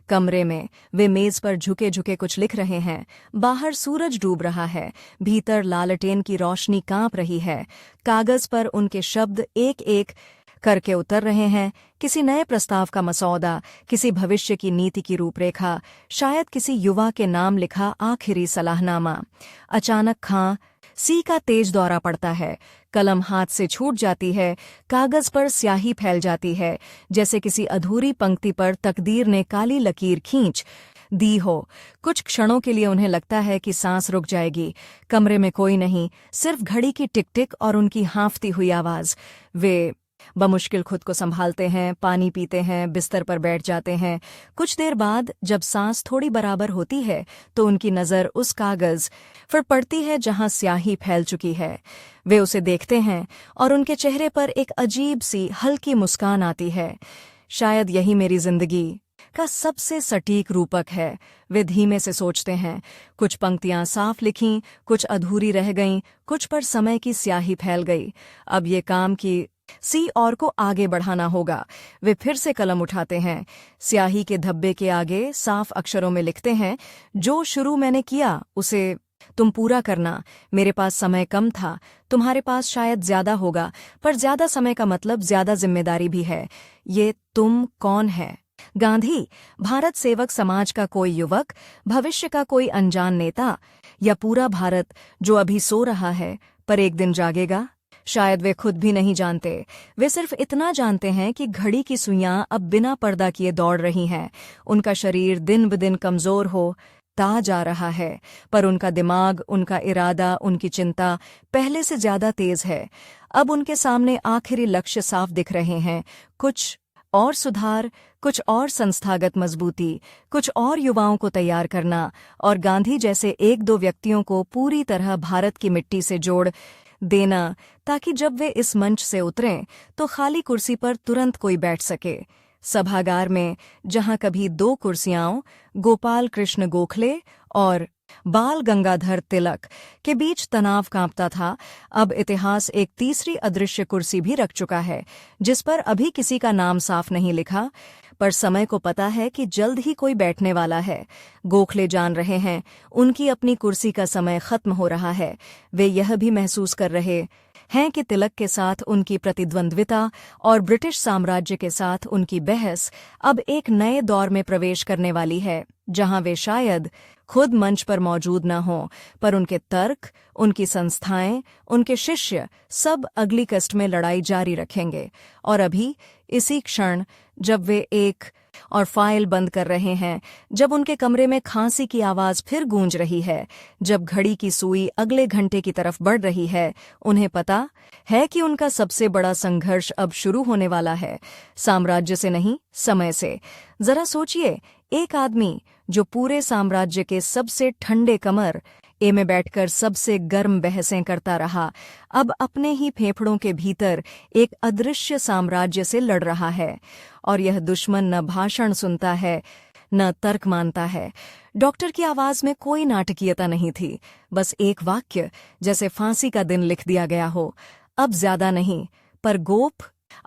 कमरे में वे मेज पर झुके झुके कुछ लिख रहे हैं। बाहर सूरज डूब रहा है, भीतर लालटेन की रोशनी कांप रही है। कागज पर उनके शब्द एक एक करके उतर रहे हैं, किसी नए प्रस्ताव का मसौदा, किसी भविष्य की नीति की रूपरेखा, शायद किसी युवा के नाम लिखा आखिरी सलाहनामा। अचानक खांसी का तेज दौरा पड़ता है, कलम हाथ से छूट जाती है, कागज पर स्याही फैल जाती है, जैसे किसी अधूरी पंक्ति पर तकदीर ने काली लकीर खींच दी हो। कुछ क्षणों के लिए उन्हें लगता है कि सांस रुक जाएगी। कमरे में कोई नहीं, सिर्फ घड़ी की टिक टिक और उनकी हाँफती हुई आवाज। वे बमुश्किल खुद को संभालते हैं, पानी पीते हैं, बिस्तर पर बैठ जाते हैं। कुछ देर बाद जब सांस थोड़ी बराबर होती है तो उनकी नज़र उस कागज पर पड़ती है जहां स्याही फैल चुकी है। वे उसे देखते हैं और उनके चेहरे पर एक अजीब सी हल्की मुस्कान आती है। शायद यही मेरी जिंदगी का सबसे सटीक रूपक है, वे धीमे से सोचते हैं। कुछ पंक्तियां साफ लिखीं, कुछ अधूरी रह गईं, कुछ पर समय की स्याही फैल गई। अब ये काम की सी और को आगे बढ़ाना होगा। वे फिर से कलम उठाते हैं, स्याही के धब्बे के आगे साफ अक्षरों में लिखते हैं, जो शुरू मैंने किया उसे तुम पूरा करना। मेरे पास समय कम था, तुम्हारे पास शायद ज्यादा होगा, पर ज्यादा समय का मतलब ज्यादा जिम्मेदारी भी है। ये तुम कौन है? गांधी, भारत सेवक समाज का कोई युवक, भविष्य का कोई अनजान नेता, या पूरा भारत जो अभी सो रहा है पर एक दिन जागेगा? शायद वे खुद भी नहीं जानते। वे सिर्फ इतना जानते हैं कि घड़ी की सुइयां अब बिना पर्दा किए दौड़ रही हैं। उनका शरीर दिन ब दिन कमजोर होता जा रहा है, पर उनका दिमाग, उनका इरादा, उनकी चिंता पहले से ज्यादा तेज है। अब उनके सामने आखिरी लक्ष्य साफ दिख रहे हैं, कुछ और सुधार, कुछ और संस्थागत मजबूती, कुछ और युवाओं को तैयार करना, और गांधी जैसे 1-2 व्यक्तियों को पूरी तरह भारत की मिट्टी से जोड़ देना, ताकि जब वे इस मंच से उतरें तो खाली कुर्सी पर तुरंत कोई बैठ सके। सभागार में जहां कभी 2 कुर्सियां गोपाल कृष्ण गोखले और बाल गंगाधर तिलक के बीच तनाव कांपता था, अब इतिहास एक तीसरी अदृश्य कुर्सी भी रख चुका है, जिस पर अभी किसी का नाम साफ नहीं लिखा, पर समय को पता है कि जल्द ही कोई बैठने वाला है। गोखले जान रहे हैं उनकी अपनी कुर्सी का समय खत्म हो रहा है। वे यह भी महसूस कर रहे हैं कि तिलक के साथ उनकी प्रतिद्वंद्विता और ब्रिटिश साम्राज्य के साथ उनकी बहस अब एक नए दौर में प्रवेश करने वाली है, जहां वे शायद खुद मंच पर मौजूद न हों, पर उनके तर्क, उनकी संस्थाएं, उनके शिष्य सब अगली कस्ट में लड़ाई जारी रखेंगे। और अभी इसी क्षण जब वे एक और फाइल बंद कर रहे हैं, जब उनके कमरे में खांसी की आवाज फिर गूंज रही है, जब घड़ी की सुई अगले घंटे की तरफ बढ़ रही है, उन्हें पता है कि उनका सबसे बड़ा संघर्ष अब शुरू होने वाला है, साम्राज्य से नहीं, समय से। जरा सोचिए, एक आदमी जो पूरे साम्राज्य के सबसे ठंडे कमर ए में बैठकर सबसे गर्म बहसें करता रहा, अब अपने ही फेफड़ों के भीतर एक अदृश्य साम्राज्य से लड़ रहा है। और यह दुश्मन न भाषण सुनता है न तर्क मानता है। डॉक्टर की आवाज में कोई नाटकीयता नहीं थी, बस एक वाक्य जैसे फांसी का दिन लिख दिया गया हो। अब ज्यादा नहीं, पर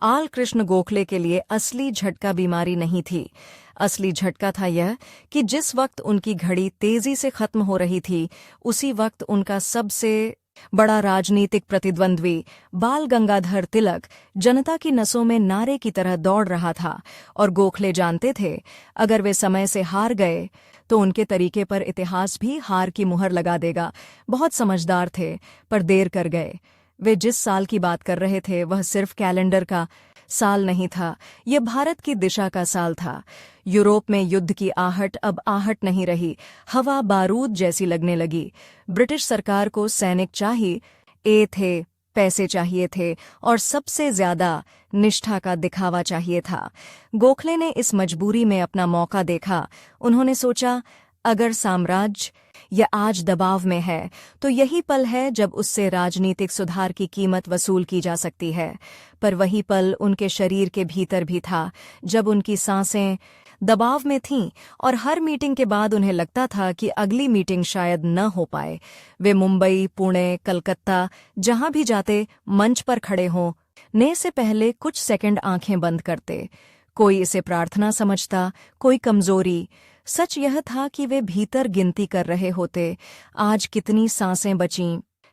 आल कृष्ण गोखले के लिए असली झटका बीमारी नहीं थी। असली झटका था यह कि जिस वक्त उनकी घड़ी तेजी से खत्म हो रही थी, उसी वक्त उनका सबसे बड़ा राजनीतिक प्रतिद्वंद्वी बाल गंगाधर तिलक जनता की नसों में नारे की तरह दौड़ रहा था। और गोखले जानते थे, अगर वे समय से हार गए तो उनके तरीके पर इतिहास भी हार की मुहर लगा देगा। बहुत समझदार थे, पर देर कर गए। वे जिस साल की बात कर रहे थे वह सिर्फ कैलेंडर का साल नहीं था, यह भारत की दिशा का साल था। यूरोप में युद्ध की आहट अब आहट नहीं रही, हवा बारूद जैसी लगने लगी। ब्रिटिश सरकार को सैनिक चाहिए थे, पैसे चाहिए थे और सबसे ज्यादा निष्ठा का दिखावा चाहिए था। गोखले ने इस मजबूरी में अपना मौका देखा। उन्होंने सोचा, अगर साम्राज्य यह आज दबाव में है तो यही पल है जब उससे राजनीतिक सुधार की कीमत वसूल की जा सकती है। पर वही पल उनके शरीर के भीतर भी था, जब उनकी सांसें दबाव में थीं और हर मीटिंग के बाद उन्हें लगता था कि अगली मीटिंग शायद न हो पाए। वे मुंबई, पुणे, कलकत्ता जहां भी जाते मंच पर खड़े हों ने से पहले कुछ सेकंड आंखें बंद करते। कोई इसे प्रार्थना समझता, कोई कमजोरी। सच यह था कि वे भीतर गिनती कर रहे होते, आज कितनी सांसें बची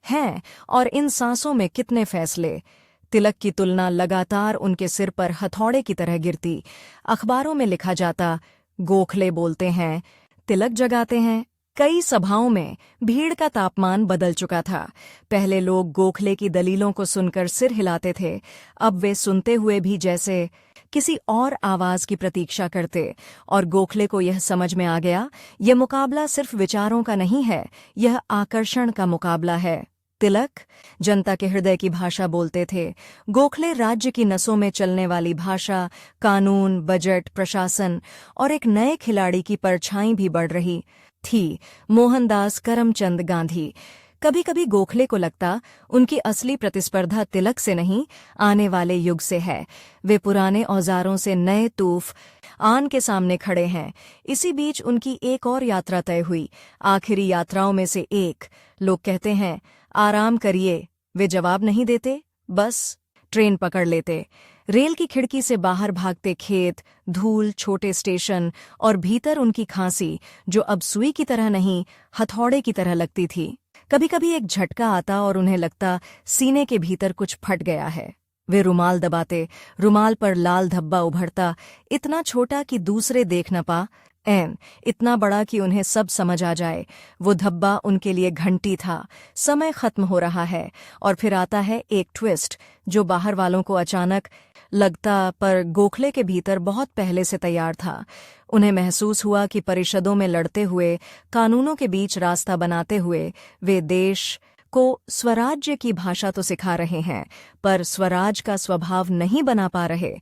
हैं और इन सांसों में कितने फैसले। तिलक की तुलना लगातार उनके सिर पर हथौड़े की तरह गिरती। अखबारों में लिखा जाता, गोखले बोलते हैं, तिलक जगाते हैं। कई सभाओं में भीड़ का तापमान बदल चुका था। पहले लोग गोखले की दलीलों को सुनकर सिर हिलाते थे, अब वे सुनते हुए भी जैसे किसी और आवाज की प्रतीक्षा करते। और गोखले को यह समझ में आ गया, यह मुकाबला सिर्फ विचारों का नहीं है, यह आकर्षण का मुकाबला है। तिलक जनता के हृदय की भाषा बोलते थे, गोखले राज्य की नसों में चलने वाली भाषा, कानून, बजट, प्रशासन और एक नए खिलाड़ी की परछाई भी बढ़ रही थी, मोहनदास करमचंद गांधी। कभी कभी गोखले को लगता उनकी असली प्रतिस्पर्धा तिलक से नहीं, आने वाले युग से है। वे पुराने औजारों से नए तूफ आन के सामने खड़े हैं। इसी बीच उनकी एक और यात्रा तय हुई, आखिरी यात्राओं में से एक। लोग कहते हैं, आराम करिए। वे जवाब नहीं देते, बस ट्रेन पकड़ लेते। रेल की खिड़की से बाहर भागते खेत, धूल, छोटे स्टेशन और भीतर उनकी खांसी, जो अब सुई की तरह नहीं, हथौड़े की तरह लगती थी। कभी कभी एक झटका आता और उन्हें लगता सीने के भीतर कुछ फट गया है। वे रुमाल दबाते, रुमाल पर लाल धब्बा उभरता, इतना छोटा कि दूसरे देख न पा, इतना बड़ा कि उन्हें सब समझ आ जाए। वो धब्बा उनके लिए घंटी था, समय खत्म हो रहा है। और फिर आता है एक ट्विस्ट जो बाहर वालों को अचानक लगता, पर गोखले के भीतर बहुत पहले से तैयार था। उन्हें महसूस हुआ कि परिषदों में लड़ते हुए, कानूनों के बीच रास्ता बनाते हुए, वे देश को स्वराज्य की भाषा तो सिखा रहे हैं, पर स्वराज का स्वभाव नहीं बना पा रहे।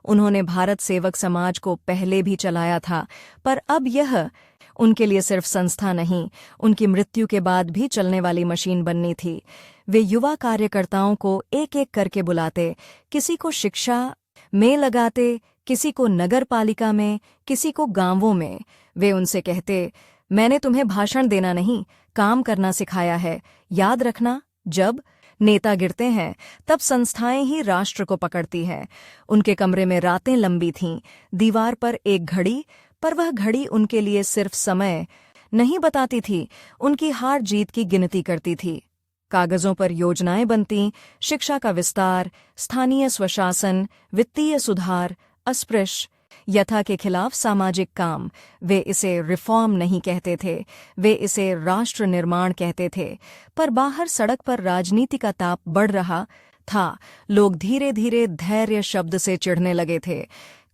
उन्होंने भारत सेवक समाज को पहले भी चलाया था, पर अब यह उनके लिए सिर्फ संस्था नहीं, उनकी मृत्यु के बाद भी चलने वाली मशीन बननी थी। वे युवा कार्यकर्ताओं को एक एक करके बुलाते, किसी को शिक्षा में लगाते, किसी को नगर पालिका में, किसी को गांवों में। वे उनसे कहते, मैंने तुम्हें भाषण देना नहीं, काम करना सिखाया है। याद रखना, जब नेता गिरते हैं तब संस्थाएं ही राष्ट्र को पकड़ती हैं। उनके कमरे में रातें लंबी थीं, दीवार पर एक घड़ी, पर वह घड़ी उनके लिए सिर्फ समय नहीं बताती थी, उनकी हार जीत की गिनती करती थी। कागजों पर योजनाएं बनती, शिक्षा का विस्तार, स्थानीय स्वशासन, वित्तीय सुधार, अस्पृश्यता के खिलाफ सामाजिक काम। वे इसे रिफॉर्म नहीं कहते थे, वे इसे राष्ट्र निर्माण कहते थे। पर बाहर सड़क पर राजनीति का ताप बढ़ रहा था। लोग धीरे धीरे धैर्य शब्द से चिढ़ने लगे थे।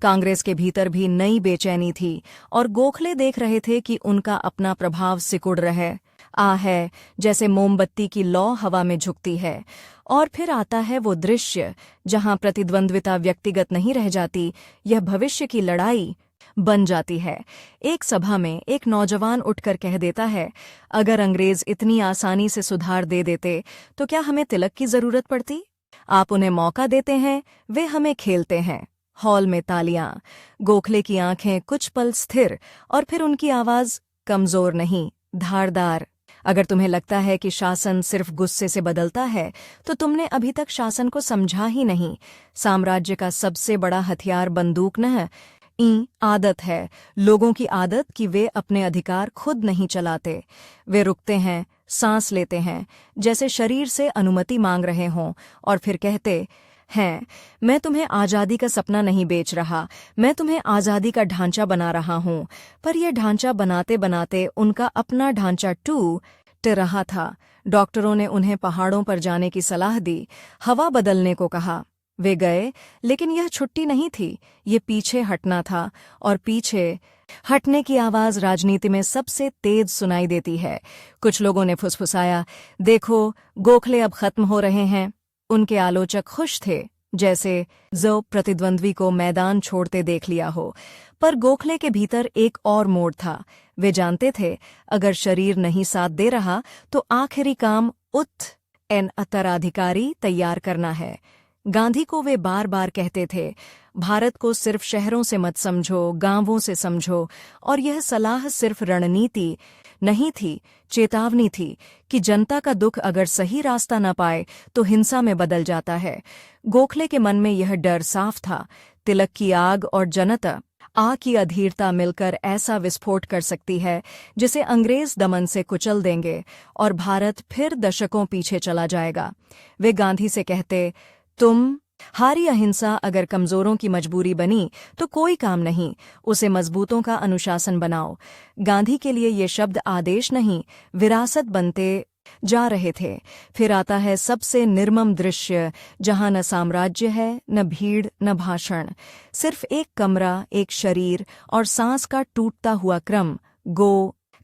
कांग्रेस के भीतर भी नई बेचैनी थी और गोखले देख रहे थे कि उनका अपना प्रभाव सिकुड़ रहा है, जैसे मोमबत्ती की लौ हवा में झुकती है। और फिर आता है वो दृश्य जहां प्रतिद्वंद्विता व्यक्तिगत नहीं रह जाती, यह भविष्य की लड़ाई बन जाती है। एक सभा में एक नौजवान उठकर कह देता है, अगर अंग्रेज इतनी आसानी से सुधार दे देते तो क्या हमें तिलक की जरूरत पड़ती? आप उन्हें मौका देते हैं, वे हमें खेलते हैं। हॉल में तालियां। गोखले की आंखें कुछ पल स्थिर और फिर उनकी आवाज कमजोर नहीं, धारदार। अगर तुम्हें लगता है कि शासन सिर्फ गुस्से से बदलता है तो तुमने अभी तक शासन को समझा ही नहीं। साम्राज्य का सबसे बड़ा हथियार बंदूक न आदत है। लोगों की आदत कि वे अपने अधिकार खुद नहीं चलाते। वे रुकते हैं, सांस लेते हैं, जैसे शरीर से अनुमति मांग रहे हों, और फिर कहते हैं, मैं तुम्हें आज़ादी का सपना नहीं बेच रहा, मैं तुम्हें आज़ादी का ढांचा बना रहा हूं। पर यह ढांचा बनाते बनाते उनका अपना ढांचा टूट रहा था। डॉक्टरों ने उन्हें पहाड़ों पर जाने की सलाह दी, हवा बदलने को कहा। वे गए, लेकिन यह छुट्टी नहीं थी, ये पीछे हटना था। और पीछे हटने की आवाज राजनीति में सबसे तेज सुनाई देती है। कुछ लोगों ने फुसफुसाया, देखो गोखले अब खत्म हो रहे हैं। उनके आलोचक खुश थे, जैसे जो प्रतिद्वंद्वी को मैदान छोड़ते देख लिया हो। पर गोखले के भीतर एक और मोड़ था। वे जानते थे, अगर शरीर नहीं साथ दे रहा तो आखिरी काम उत्तराधिकारी तैयार करना है। गांधी को वे बार बार कहते थे, भारत को सिर्फ शहरों से मत समझो, गांवों से समझो। और यह सलाह सिर्फ रणनीति नहीं थी, चेतावनी थी कि जनता का दुख अगर सही रास्ता न पाए तो हिंसा में बदल जाता है। गोखले के मन में यह डर साफ था, तिलक की आग और जनता की अधीरता मिलकर ऐसा विस्फोट कर सकती है जिसे अंग्रेज दमन से कुचल देंगे और भारत फिर दशकों पीछे चला जाएगा। वे गांधी से कहते, तुम हारी अहिंसा अगर कमजोरों की मजबूरी बनी तो कोई काम नहीं, उसे मजबूतों का अनुशासन बनाओ। गांधी के लिए ये शब्द आदेश नहीं, विरासत बनते जा रहे थे। फिर आता है सबसे निर्मम दृश्य, जहां न साम्राज्य है, न भीड़, न भाषण, सिर्फ एक कमरा, एक शरीर और सांस का टूटता हुआ क्रम।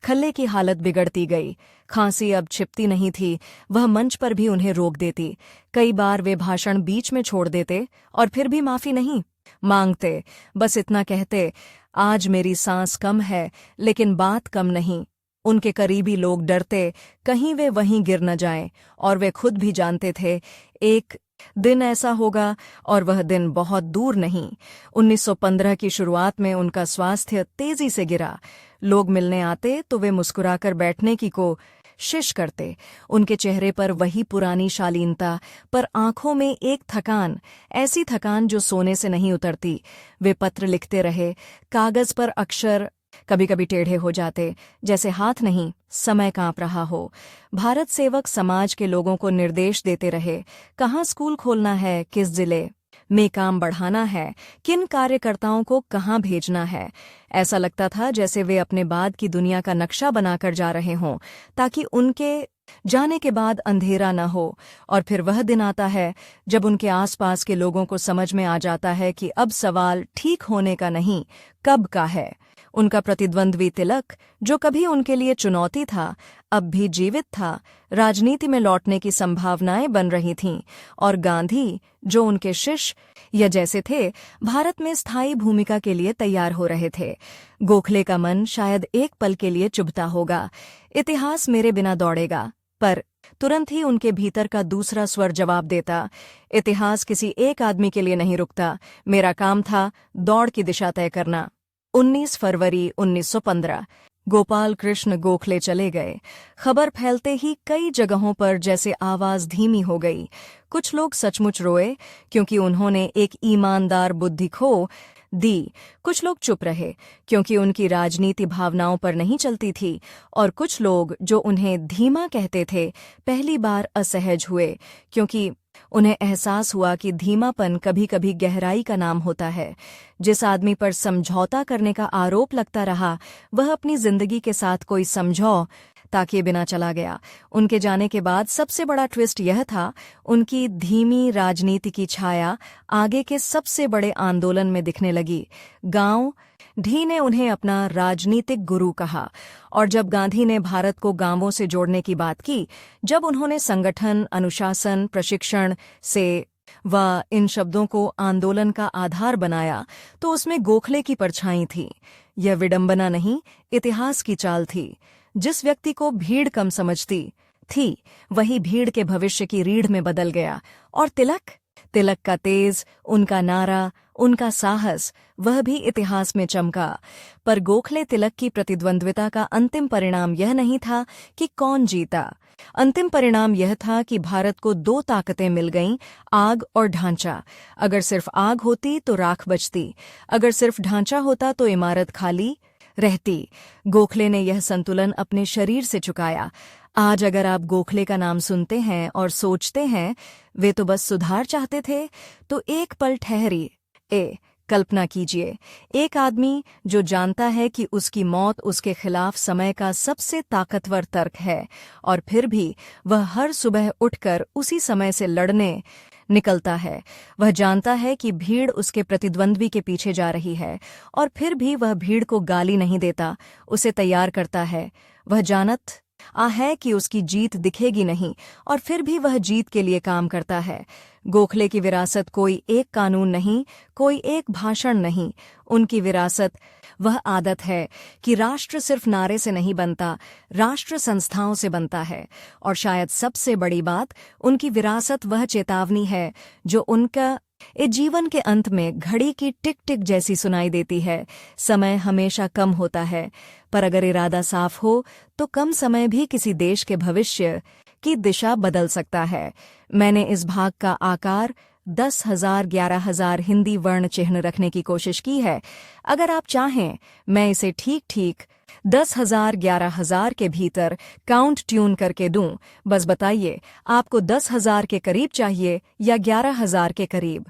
खल्ले की हालत बिगड़ती गई। खांसी अब छिपती नहीं थी, वह मंच पर भी उन्हें रोक देती। कई बार वे भाषण बीच में छोड़ देते और फिर भी माफी नहीं मांगते, बस इतना कहते, आज मेरी सांस कम है लेकिन बात कम नहीं। उनके करीबी लोग डरते कहीं वे वहीं गिर न जाएं, और वे खुद भी जानते थे एक दिन ऐसा होगा, और वह दिन बहुत दूर नहीं। 1915 की शुरुआत में उनका स्वास्थ्य तेजी से गिरा। लोग मिलने आते तो वे मुस्कुराकर बैठने की कोशिश करते। उनके चेहरे पर वही पुरानी शालीनता, पर आंखों में एक थकान, ऐसी थकान जो सोने से नहीं उतरती। वे पत्र लिखते रहे, कागज पर अक्षर कभी कभी टेढ़े हो जाते, जैसे हाथ नहीं, समय कांप रहा हो। भारत सेवक समाज के लोगों को निर्देश देते रहे, कहाँ स्कूल खोलना है, किस जिले में काम बढ़ाना है, किन कार्यकर्ताओं को कहाँ भेजना है। ऐसा लगता था जैसे वे अपने बाद की दुनिया का नक्शा बनाकर जा रहे हों, ताकि उनके जाने के बाद अंधेरा न हो। और फिर वह दिन आता है जब उनके आसपास के लोगों को समझ में आ जाता है कि अब सवाल ठीक होने का नहीं, कब का है। उनका प्रतिद्वंद्वी तिलक, जो कभी उनके लिए चुनौती था, अब भी जीवित था, राजनीति में लौटने की संभावनाएं बन रही थीं। और गांधी, जो उनके शिष्य या जैसे थे, भारत में स्थायी भूमिका के लिए तैयार हो रहे थे। गोखले का मन शायद एक पल के लिए चुभता होगा, इतिहास मेरे बिना दौड़ेगा, पर तुरंत ही उनके भीतर का दूसरा स्वर जवाब देता, इतिहास किसी एक आदमी के लिए नहीं रुकता, मेरा काम था दौड़ की दिशा तय करना। 19 फरवरी 1915 गोपाल कृष्ण गोखले चले गए। खबर फैलते ही कई जगहों पर जैसे आवाज धीमी हो गई। कुछ लोग सचमुच रोए क्योंकि उन्होंने एक ईमानदार बुद्धि खो दी, कुछ लोग चुप रहे क्योंकि उनकी राजनीति भावनाओं पर नहीं चलती थी, और कुछ लोग जो उन्हें धीमा कहते थे पहली बार असहज हुए, क्योंकि उन्हें एहसास हुआ कि धीमापन कभी कभी गहराई का नाम होता है। जिस आदमी पर समझौता करने का आरोप लगता रहा, वह अपनी जिंदगी के साथ कोई समझौता किए बिना चला गया। उनके जाने के बाद सबसे बड़ा ट्विस्ट यह था, उनकी धीमी राजनीति की छाया आगे के सबसे बड़े आंदोलन में दिखने लगी। गांव ढी ने उन्हें अपना राजनीतिक गुरु कहा, और जब गांधी ने भारत को गांवों से जोड़ने की बात की, जब उन्होंने संगठन, अनुशासन, प्रशिक्षण से वह इन शब्दों को आंदोलन का आधार बनाया तो उसमें गोखले की परछाई थी। यह विडंबना नहीं, इतिहास की चाल थी। जिस व्यक्ति को भीड़ कम समझती थी वही भीड़ के भविष्य की रीढ़ में बदल गया। और तिलक का तेज, उनका नारा, उनका साहस, वह भी इतिहास में चमका। पर गोखले तिलक की प्रतिद्वंद्विता का अंतिम परिणाम यह नहीं था कि कौन जीता। अंतिम परिणाम यह था कि भारत को दो ताकतें मिल गईं, आग और ढांचा। अगर सिर्फ आग होती तो राख बचती, अगर सिर्फ ढांचा होता तो इमारत खाली रहती। गोखले ने यह संतुलन अपने शरीर से चुकाया। आज अगर आप गोखले का नाम सुनते हैं और सोचते हैं वे तो बस सुधार चाहते थे, तो एक पल ठहरिए। कल्पना कीजिए, एक आदमी जो जानता है कि उसकी मौत उसके खिलाफ समय का सबसे ताकतवर तर्क है, और फिर भी वह हर सुबह उठकर उसी समय से लड़ने निकलता है। वह जानता है कि भीड़ उसके प्रतिद्वंद्वी के पीछे जा रही है, और फिर भी वह भीड़ को गाली नहीं देता, उसे तैयार करता है। वह जानत है कि उसकी जीत दिखेगी नहीं, और फिर भी वह जीत के लिए काम करता है। गोखले की विरासत कोई एक कानून नहीं, कोई एक भाषण नहीं। उनकी विरासत वह आदत है कि राष्ट्र सिर्फ नारे से नहीं बनता, राष्ट्र संस्थाओं से बनता है। और शायद सबसे बड़ी बात, उनकी विरासत वह चेतावनी है जो उनका इस जीवन के अंत में घड़ी की टिक टिक जैसी सुनाई देती है। समय हमेशा कम होता है, पर अगर इरादा साफ हो तो कम समय भी किसी देश के भविष्य की दिशा बदल सकता है। मैंने इस भाग का आकार 10,000 11,000 हिंदी वर्ण चिह्न रखने की कोशिश की है। अगर आप चाहें मैं इसे ठीक 10,000 11,000 के भीतर काउंट ट्यून करके दूं। बस बताइए, आपको 10,000 के करीब चाहिए या 11,000 के करीब।